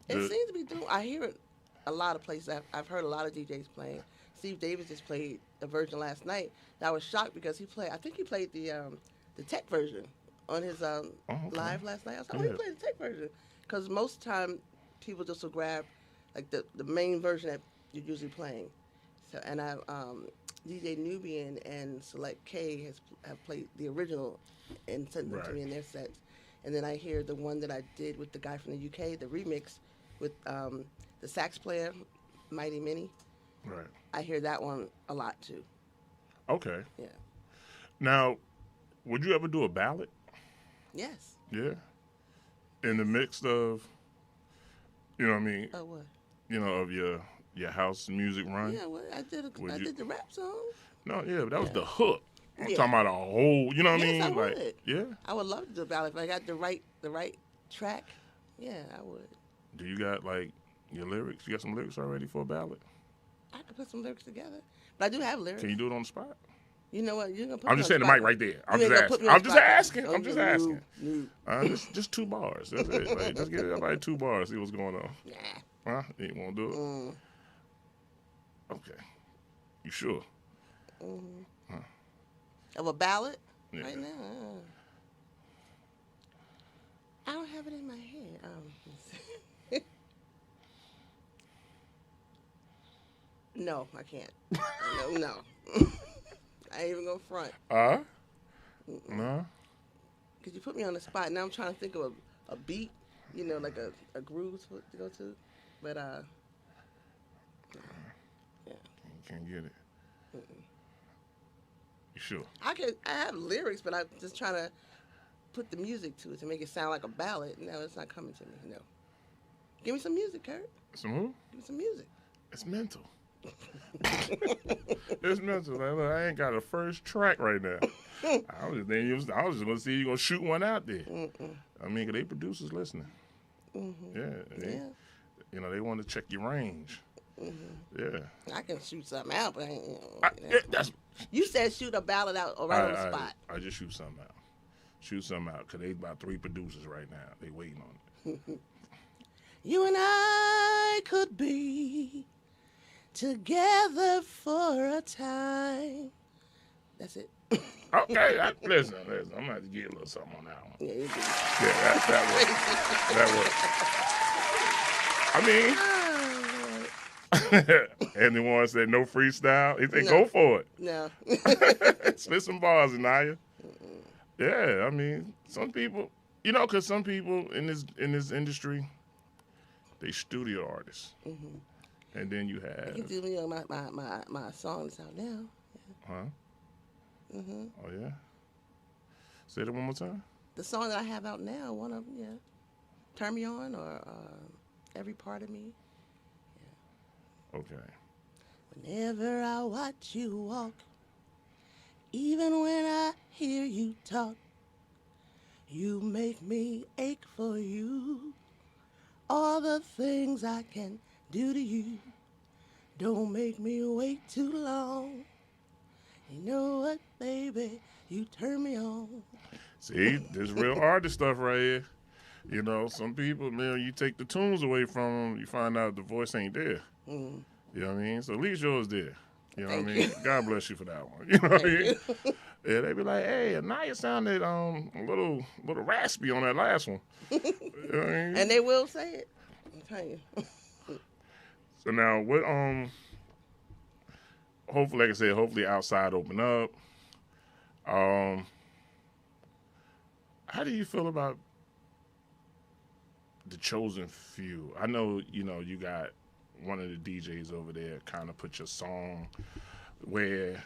S2: It seems to be doing. I hear it a lot of places. I've heard a lot of DJs playing. Steve Davis just played a version last night. And I was shocked because he played. I think he played the tech version on his live last night. I was like, he played the tech version because most of the time people just will grab like the main version that you're usually playing. So and I DJ Nubian and Select K have played the original and sent them to me in their sets. And then I hear the one that I did with the guy from the UK, the remix with the sax player, Mighty Minnie.
S1: Right.
S2: I hear that one a lot too.
S1: Okay.
S2: Yeah.
S1: Now, would you ever do a ballad?
S2: Yes.
S1: Yeah. In the mix of, you know what I mean?
S2: Oh, what?
S1: You know, of your house music run?
S2: Yeah, well, I did the rap song.
S1: No, yeah, but that was
S2: Yeah.
S1: the hook. I'm
S2: Yeah.
S1: talking about a whole, you know what I
S2: Yes,
S1: mean?
S2: I
S1: Like,
S2: would.
S1: yeah.
S2: I would love to do a ballad if I got the right track. Yeah, I would.
S1: Do you got, like, your lyrics? You got some lyrics already for a ballad?
S2: I could put some lyrics together. But I do have lyrics.
S1: Can you do it on the spot?
S2: You know what? You're gonna put
S1: I'm
S2: me
S1: just
S2: on
S1: saying the
S2: spot.
S1: mic right there. I'm
S2: You
S1: just
S2: ain't gonna put
S1: asking.
S2: me on
S1: I'm just
S2: spot.
S1: asking.
S2: Oh,
S1: I'm just
S2: no,
S1: asking.
S2: no.
S1: Just 2 bars. That's it. Like, just get everybody 2 bars. See what's going on.
S2: Nah.
S1: Huh? You won't do it? Okay. You sure?
S2: Of a ballad?
S1: Yeah.
S2: Right now? I don't have it in my head. No, I can't. No. I ain't even gonna front.
S1: No?
S2: Cause you put me on the spot. Now I'm trying to think of a beat, you know, like a groove to go to. But yeah.
S1: You can't get it. You sure?
S2: I have lyrics, but I'm just trying to put the music to it to make it sound like a ballad. No, it's not coming to me. No. Give me some music, Kurt.
S1: Some who?
S2: Give me some music.
S1: It's mental. It's mental. Like, look, I ain't got a first track right now. I was just gonna see you gonna shoot one out there. I mean, 'cause they producers listening. Yeah. You know, they want to check your range. Yeah.
S2: I can shoot something out, but I ain't. You said shoot a ballad out or right on the spot.
S1: I just shoot something out. Shoot something out, 'cause they about 3 producers right now. They waiting on it.
S2: You and I could be together for a time. That's it.
S1: Okay, listen. I'm gonna have to get a little something on that one.
S2: Yeah, you do.
S1: Yeah, that works. I mean, and the one said no freestyle. He said go for it.
S2: No.
S1: Spit some bars, Anaya. Yeah, I mean, some people, you know, 'cause some people in this industry, they studio artists, and then you have.
S2: You do me on my song that's out now.
S1: Huh? Oh yeah. Say that one more time.
S2: The song that I have out now, one of them, yeah. Turn Me On or Every Part of Me.
S1: Okay.
S2: Whenever I watch you walk, even when I hear you talk, you make me ache for you. All the things I can do to you, don't make me wait too long. You know what, baby, you turn me on.
S1: See, this real artist stuff right here. You know, some people, man, you take the tunes away from them, you find out the voice ain't there. You know what I mean? So at least yours there. You know what I mean? God bless you for that one. You know what I mean? Yeah, they be like, hey, Anaya sounded a little raspy on that last one. You know what I mean?
S2: And they will say it. I'm telling you.
S1: So now, what hopefully, like I said, hopefully outside open up. How do you feel about the chosen few? I know, you know, you got one of the DJs over there kind of put your song where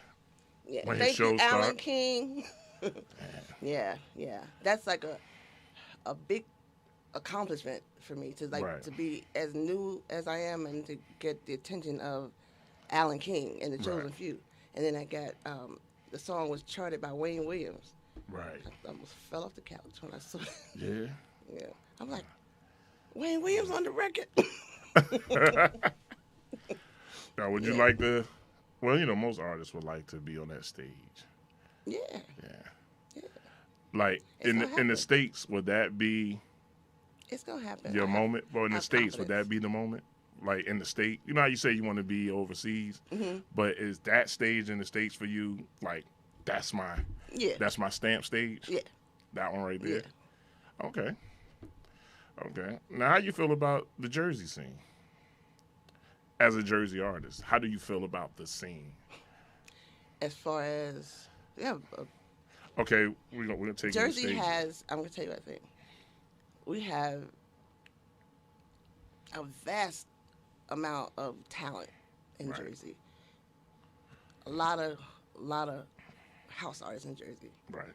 S1: when his
S2: Thank
S1: show
S2: you, Alan
S1: start.
S2: King. Yeah. That's like a big accomplishment for me to to be as new as I am and to get the attention of Alan King and the Chosen Few. And then I got the song was charted by Wayne Williams.
S1: Right.
S2: I almost fell off the couch when I saw it.
S1: Yeah.
S2: Yeah. I'm like, Wayne Williams on the record.
S1: Now, would you like to? Well, you know, most artists would like to be on that stage.
S2: Yeah.
S1: Like in the States, would that be
S2: It's gonna happen.
S1: your moment? Well, in the
S2: have
S1: States, would that
S2: confidence.
S1: be the moment? Like in the state, you know how you say you want to be overseas, but is that stage in the States for you? Like that's my stamp stage.
S2: Yeah.
S1: That one right there.
S2: Yeah.
S1: Okay. Now, how you feel about the Jersey scene? As a Jersey artist, how do you feel about the scene?
S2: As far as
S1: Okay, we're gonna take
S2: Jersey
S1: you to
S2: has. I'm gonna tell you what I think. We have a vast amount of talent in
S1: Right.
S2: Jersey. A lot of house artists in Jersey.
S1: Right.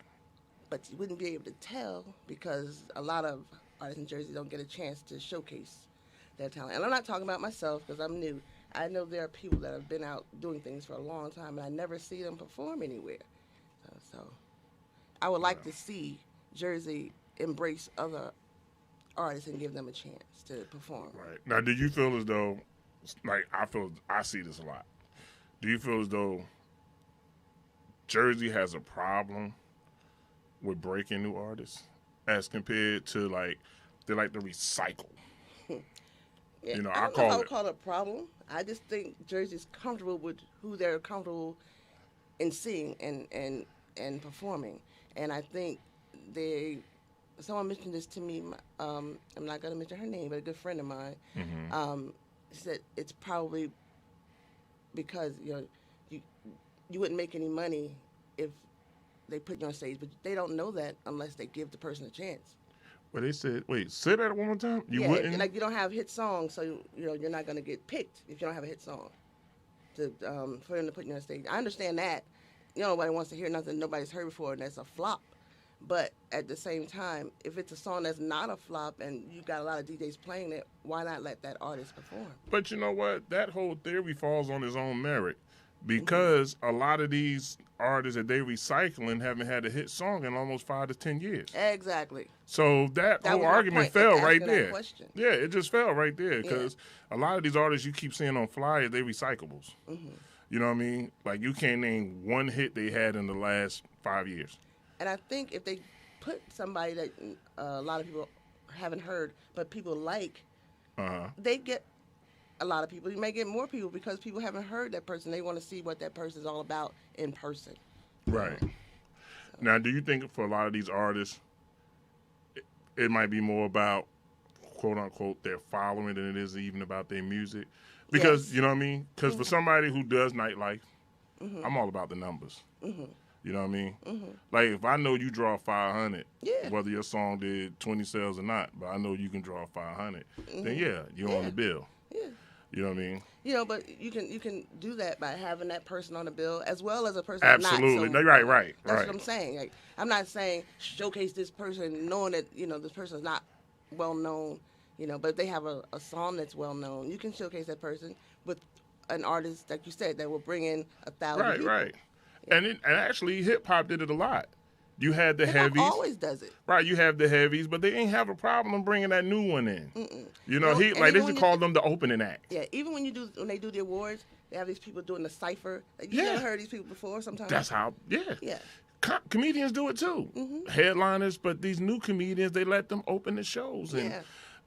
S2: But you wouldn't be able to tell because a lot of artists in Jersey don't get a chance to showcase their talent. And I'm not talking about myself because I'm new. I know there are people that have been out doing things for a long time, and I never see them perform anywhere. So I would like to see Jersey embrace other artists and give them a chance to perform.
S1: Right. Now, do you feel as though, like, I see this a lot. Do you feel as though Jersey has a problem with breaking new artists as compared to, like, they like to recycle?
S2: Yeah,
S1: You know,
S2: I
S1: I
S2: don't know if I
S1: call
S2: would
S1: it.
S2: call it a problem. I just think Jersey's comfortable with who they're comfortable in seeing and performing. And I think someone mentioned this to me. I'm not going to mention her name, but a good friend of mine said it's probably because you wouldn't make any money if they put you on stage, but they don't know that unless they give the person a chance.
S1: But they said, wait, say that one more time. You
S2: yeah,
S1: wouldn't?
S2: like you don't have hit songs, so you're not going to get picked if you don't have a hit song for them to put you on stage. I understand that. Nobody wants to hear nothing nobody's heard before, and that's a flop. But at the same time, if it's a song that's not a flop and you got a lot of DJs playing it, why not let that artist perform?
S1: But you know what? That whole theory falls on its own merit because a lot of these artists that they recycling haven't had a hit song in almost 5 to 10 years.
S2: Exactly.
S1: So that
S2: That
S1: whole
S2: was my
S1: argument
S2: point
S1: fell
S2: of
S1: right
S2: asking that
S1: there.
S2: question.
S1: Yeah, it just fell right there because a lot of these artists you keep seeing on flyers, they recyclables. You know what I mean? Like you can't name one hit they had in the last 5 years.
S2: And I think if they put somebody that a lot of people haven't heard, but people like, they get a lot of people. You may get more people because people haven't heard that person. They want to see what that person is all about in person.
S1: Right. Now, do you think for a lot of these artists, it might be more about, quote unquote, their following than it is even about their music? Because,
S2: Yes.
S1: you know what I mean? Because for somebody who does nightlife, I'm all about the numbers. You know what I mean? Like, if I know you draw 500, whether your song did 20 sales or not, but I know you can draw 500, then you're on the bill.
S2: Yeah.
S1: You know what I mean?
S2: But you can do that by having that person on the bill as well as a person
S1: Absolutely.
S2: not so.
S1: Right.
S2: That's what I'm saying. Like, I'm not saying showcase this person knowing that, this person is not well known, but if they have a song that's well known, you can showcase that person with an artist, like you said, that will bring in 1,000 people.
S1: Right. And actually, hip hop did it a lot. You had the
S2: Hip-hop
S1: heavies.
S2: always does it.
S1: Right, you have the heavies, but they ain't have a problem bringing that new one in. You know,
S2: and
S1: they
S2: even
S1: should
S2: when
S1: call them the opening act.
S2: Yeah, even when they do the awards, they have these people doing the cipher. Like, you never heard these people before sometimes.
S1: That's how,
S2: Yeah.
S1: Comedians do it too. Headliners, but these new comedians, they let them open the shows. And,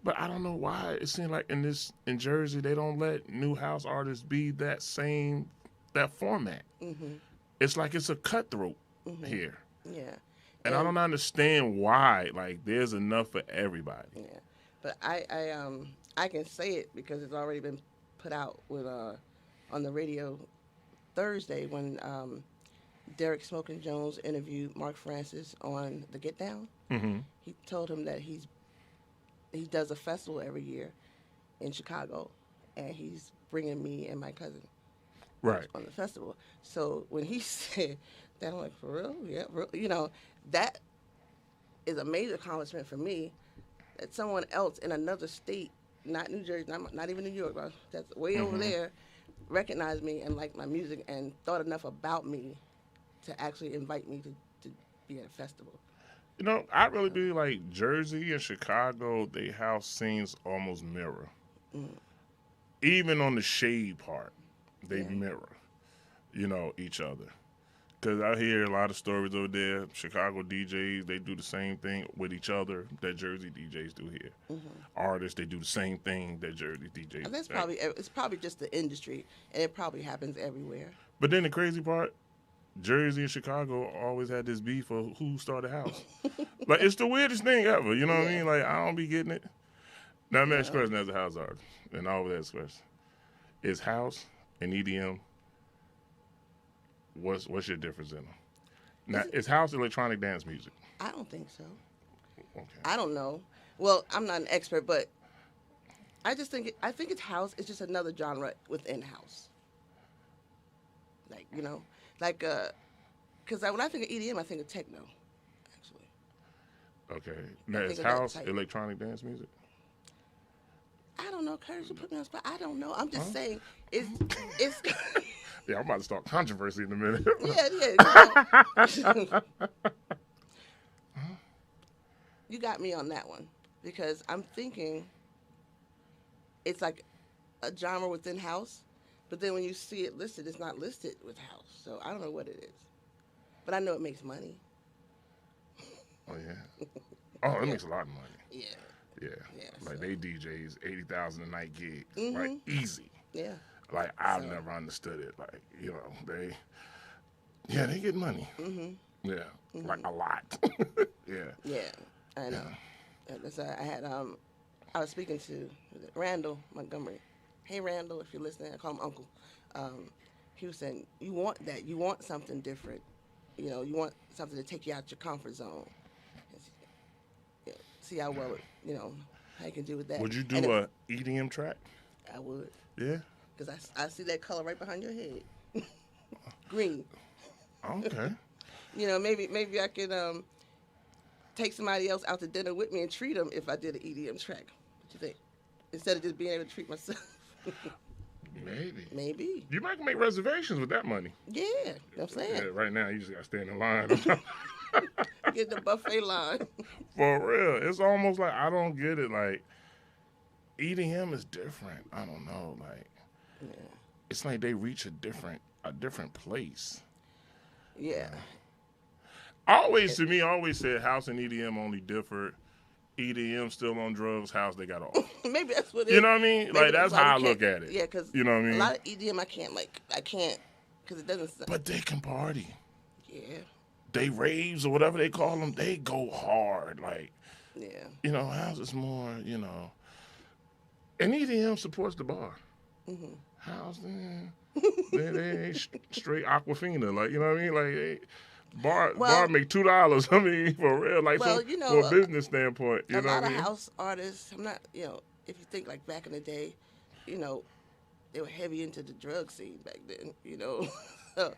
S1: but I don't know why it seems like in Jersey, they don't let new house artists be that format. It's like it's a cutthroat here.
S2: Yeah.
S1: And I don't understand why. Like, there's enough for everybody.
S2: Yeah, but I can say it because it's already been put out with on the radio Thursday when Derek Smoking Jones interviewed Mark Francis on the Get Down. He told him that he does a festival every year in Chicago, and he's bringing me and my cousin on the festival. So when he said that, I'm like, for real? Yeah, real. That is a major accomplishment for me, that someone else in another state, not New Jersey, not even New York, but that's way over there, recognized me and liked my music and thought enough about me to actually invite me to be at a festival.
S1: I really believe like Jersey and Chicago, they house scenes almost mirror. Even on the shade part, they mirror, each other. Because I hear a lot of stories over there. Chicago DJs, they do the same thing with each other that Jersey DJs do here. Artists, they do the same thing that Jersey DJs
S2: And that's
S1: do.
S2: it's probably just the industry, and it probably happens everywhere.
S1: But then the crazy part, Jersey and Chicago always had this beef for who started house. Like, it's the weirdest thing ever. You know what I mean? Like, I don't be getting it. Now, I'm asking question as a house artist, and I always ask question. Is house and EDM, what's your difference in them? Now, is house electronic dance music?
S2: I don't think so.
S1: Okay.
S2: I don't know. Well, I'm not an expert, but I just think I think it's house. It's just another genre within house. Like because when I think of EDM, I think of techno. Actually,
S1: Okay. Now,
S2: think
S1: is
S2: of that
S1: house
S2: type.
S1: electronic dance music?
S2: I don't know, Curtis. You put me on the spot. I don't know. I'm just saying it's
S1: Yeah, I'm about to start controversy in a minute.
S2: yeah. You got me on that one because I'm thinking it's like a genre within house, but then when you see it listed, it's not listed with house. So I don't know what it is, but I know it makes money.
S1: Oh yeah. Oh, it makes a lot of money.
S2: Yeah.
S1: Yeah.
S2: Yeah,
S1: Like
S2: so-
S1: they DJs 80,000 a night gigs.
S2: Mhm.
S1: Like easy.
S2: Yeah.
S1: Like I've
S2: So-
S1: never understood it. Like, they they get money.
S2: Mhm.
S1: Yeah. Like a lot. Yeah.
S2: Yeah. I know. That's I had I was speaking to Randall Montgomery. Hey Randall, if you're listening, I call him Uncle. He was saying you want that. You want something different. You want something to take you out your comfort zone. See how well how you can do with that.
S1: Would you
S2: And
S1: do a EDM track?
S2: I would,
S1: Yeah.
S2: because I see that color right behind your head, green.
S1: Okay.
S2: Maybe I could take somebody else out to dinner with me and treat them if I did an EDM track. What you think? Instead of just being able to treat myself.
S1: Maybe.
S2: Maybe.
S1: You might make reservations with that money.
S2: Yeah, you know what I'm saying.
S1: Yeah, right now you just gotta stand in line.
S2: Get the buffet line.
S1: For real. It's almost like I don't get it. Like EDM is different. I don't know. Like it's like they reach a different place.
S2: Yeah.
S1: I always said house and EDM only differ. EDM still on drugs, house they got off.
S2: Maybe that's what it is.
S1: You know what I mean?
S2: Maybe
S1: Like that's
S2: why
S1: how I
S2: we
S1: look
S2: can't-
S1: at it.
S2: Yeah, because
S1: You know what I mean?
S2: a lot of EDM I can't, because it doesn't sound.
S1: But they can party.
S2: Yeah.
S1: They raves or whatever they call them, they go hard. Like,
S2: Yeah.
S1: house is more, and EDM supports the bar.
S2: Mm-hmm.
S1: House, they ain't straight Aquafina. Like, you know what I mean? Like, bar make $2. I mean, for real. Like,
S2: Well,
S1: for a business standpoint, you
S2: A
S1: know
S2: lot
S1: what I
S2: of
S1: mean?
S2: house artists, I'm not, if you think like back in the day, they were heavy into the drug scene back then, So,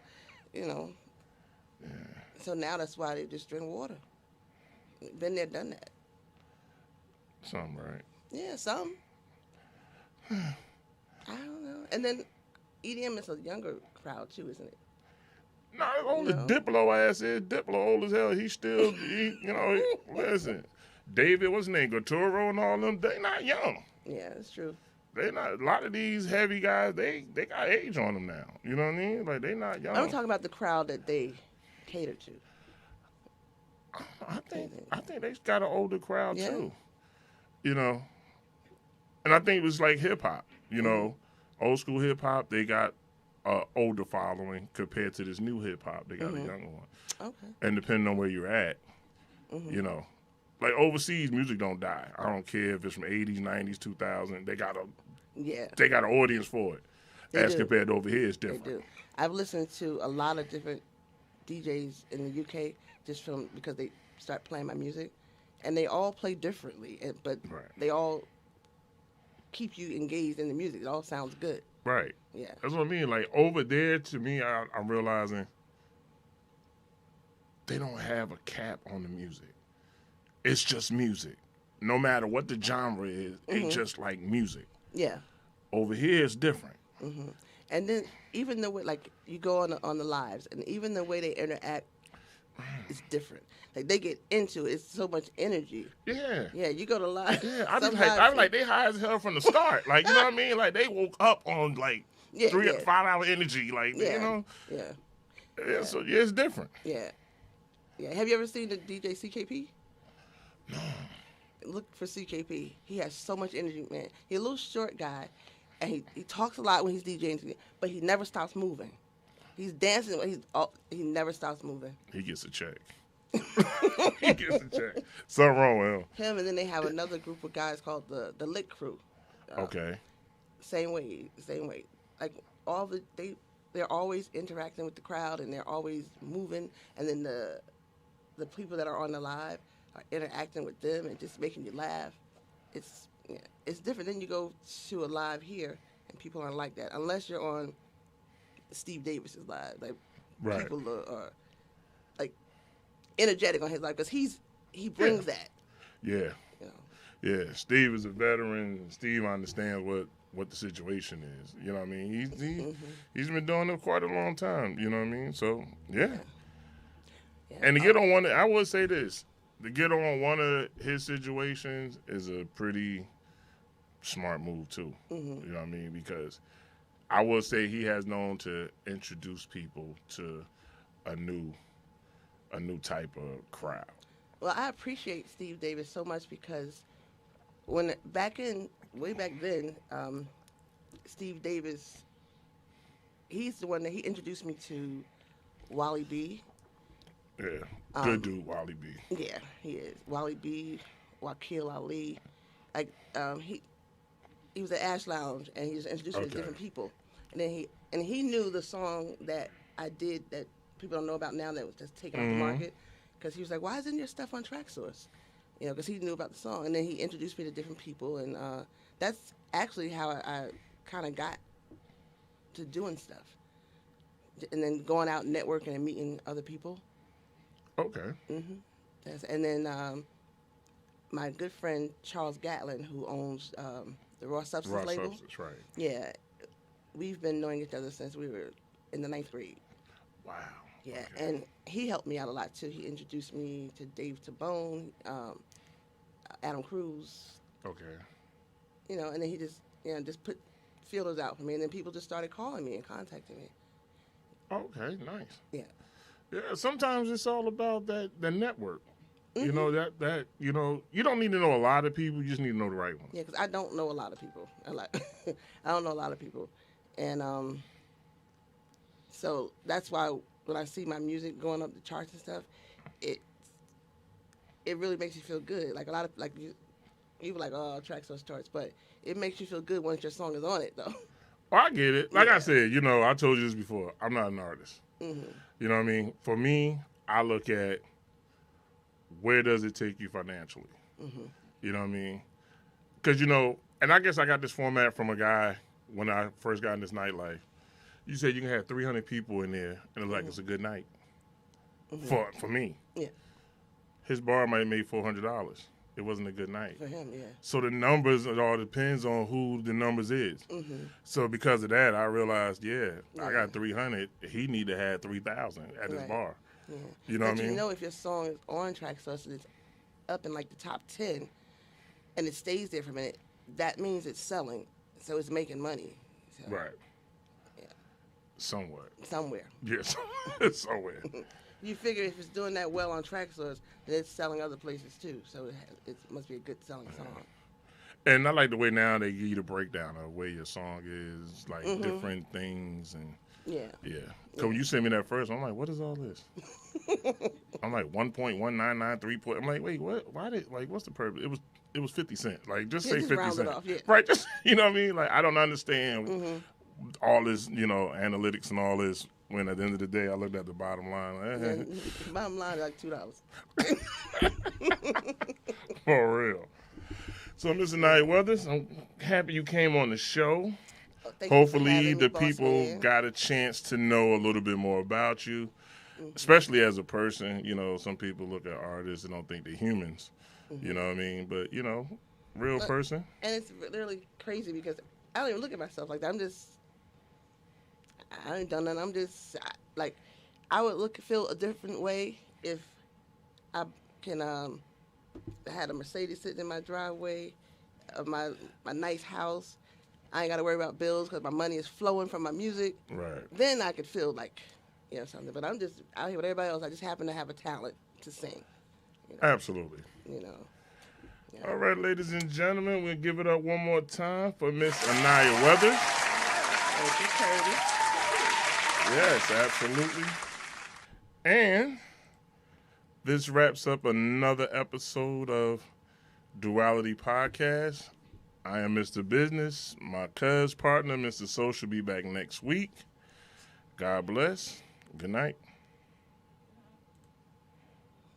S2: So now that's why they just drink water. Been there, done that.
S1: Something, right?
S2: Yeah, some. I don't know. And then EDM is a younger crowd too, isn't it?
S1: No, only Diplo ass is. Diplo old as hell. Listen. David, what's his name? Goturo and all them, they not young.
S2: Yeah, that's true.
S1: They not, a lot of these heavy guys, they got age on them now. You know what I mean? Like, they not young.
S2: I'm talking about the crowd that they cater to.
S1: I think they got an older crowd
S2: Yeah.
S1: too. And I think it was like hip hop. Old school hip hop, they got an older following compared to this new hip hop. They got a younger one.
S2: Okay.
S1: And depending on where you're at, like overseas music don't die. I don't care if it's from 80s, 90s, 2000. They got an audience for it.
S2: They
S1: As
S2: do.
S1: compared to over here, it's
S2: They
S1: different.
S2: do. I've listened to a lot of different DJs in the UK because they start playing my music, and they all play differently, but
S1: Right.
S2: they all keep you engaged in the music. It all sounds good.
S1: Right.
S2: Yeah.
S1: That's what I mean. Like over there, to me, I'm realizing they don't have a cap on the music. It's just music. No matter what the genre is, it's just like music.
S2: Yeah.
S1: Over here, it's different.
S2: And then even the way, like, you go on the lives, and even the way they interact is different. Like, they get into it. It's so much energy.
S1: Yeah.
S2: Yeah, you go to live.
S1: Yeah, I'm
S2: sometimes-
S1: like, they high as hell from the start. Like, you know what I mean? Like, they woke up on, like,
S2: Yeah,
S1: 3
S2: yeah.
S1: 5 hour energy. Like,
S2: Yeah.
S1: Yeah, so, it's different.
S2: Yeah. Yeah. Have you ever seen the DJ CKP?
S1: No.
S2: Look for CKP. He has so much energy, man. He's a little short guy, and he talks a lot when he's DJing, but he never stops moving. He's dancing, but he never stops moving.
S1: He gets a check. He gets a check. Something wrong with him.
S2: Him, and then they have another group of guys called the Lit Crew.
S1: Okay.
S2: Same way. Like they're always interacting with the crowd, and they're always moving. And then the people that are on the live are interacting with them and just making you laugh. It's Yeah, it's different. Then you go to a live here, and people aren't like that unless you're on Steve Davis's live. Like
S1: Right.
S2: people are like energetic on his live because he brings that.
S1: Yeah.
S2: You know.
S1: Yeah. Steve is a veteran. Steve understands what the situation is. You know what I mean? He's been doing it quite a long time. You know what I mean? So yeah. And to get on one, I would say this: to get on one of his situations is a pretty smart move too. You know what I mean? Because I would say he has known to introduce people to a new type of crowd.
S2: Well, I appreciate Steve Davis so much because way back then, Steve Davis, he's the one that he introduced me to Wally B.
S1: Yeah, good dude, Wally B.
S2: Yeah, he is. Wally B, Wakil Ali. Like, he was at Ash Lounge, and he was introduced me to different people. And then he knew the song that I did that people don't know about now that was just taken off the market. Because he was like, why isn't your stuff on TrackSource? You know, because he knew about the song. And then he introduced me to different people. And that's actually how I kind of got to doing stuff. And then going out networking and meeting other people.
S1: Okay.
S2: And then my good friend Charles Gatlin, who owns the Raw Substance label.
S1: Substance, right.
S2: Yeah. We've been knowing each other since we were in the 9th grade.
S1: Wow.
S2: Yeah,
S1: Okay.
S2: and he helped me out a lot too. He introduced me to Dave Tabone, Adam Cruz.
S1: Okay.
S2: You know, and then he just put feelers out for me, and then people just started calling me and contacting me.
S1: Okay, nice.
S2: Yeah.
S1: Yeah, sometimes it's all about the network. You know, that you know, you don't need to know a lot of people, you just need to know the right ones.
S2: Yeah, because I don't know a lot of people. I don't know a lot of people, and so that's why when I see my music going up the charts and stuff, it really makes you feel good. Like a lot of you were like, oh, TrackSource charts, but it makes you feel good once your song is on it, though.
S1: Oh, I get it. Like I said, you know, I told you this before. I'm not an artist. You know what I mean? For me, I look at where does it take you financially. You know what I mean? Because, you know, and I guess I got this format from a guy when I first got in this nightlife. You said you can have 300 people in there, and it's like it's a good night. For me.
S2: Yeah.
S1: His bar might have made $400. It wasn't a good night.
S2: For him, yeah.
S1: So the numbers, it all depends on who the numbers is. So because of that, I realized, I got 300. He need to have 3,000 at his bar.
S2: Yeah.
S1: You know what I mean?
S2: You know, if your song is on TrackSource and it's up in like the top 10, and it stays there for a minute, that means it's selling. So it's making money. So,
S1: Right.
S2: Yeah.
S1: Somewhat.
S2: Somewhere.
S1: Yes. Somewhere.
S2: You figure if it's doing that well on TrackSource, then it's selling other places too. So it must be a good selling song.
S1: And I like the way now they give you the breakdown of where your song is, like different things and
S2: Yeah.
S1: So when you sent me that first, I'm like, what is all this? I'm like 1.1993 point. I'm like, wait, what? Why did what's the purpose? It was 50 cents. Like just say
S2: just
S1: 50
S2: round it
S1: cents.
S2: off, yeah.
S1: Right? Just you know what I mean? Like I don't understand all this, you know, analytics and all this. When at the end of the day, I looked at the bottom line.
S2: Bottom line is like $2.
S1: For real. So, Mr. Nia Weathers, I'm happy you came on the show. Hopefully, the people got a chance to know a little bit more about you, especially as a person. You know, some people look at artists and don't think they're humans. You know what I mean? But, you know, real person.
S2: And it's really crazy because I don't even look at myself like that. I ain't done nothing. I'm just, I would feel a different way if I can, I had a Mercedes sitting in my driveway of my nice house. I ain't got to worry about bills because my money is flowing from my music.
S1: Right.
S2: Then I could feel like, you know, something. But I'm just out here with everybody else. I just happen to have a talent to sing. You know?
S1: Absolutely.
S2: You know. Yeah.
S1: All right, ladies and gentlemen, we'll give it up one more time for Miss Nia Weathers.
S2: Thank you, Curtis.
S1: Yes, absolutely. And this wraps up another episode of Duality Podcast. I am Mr. Business. My partner, Mr. Social, will be back next week. God bless. Good night.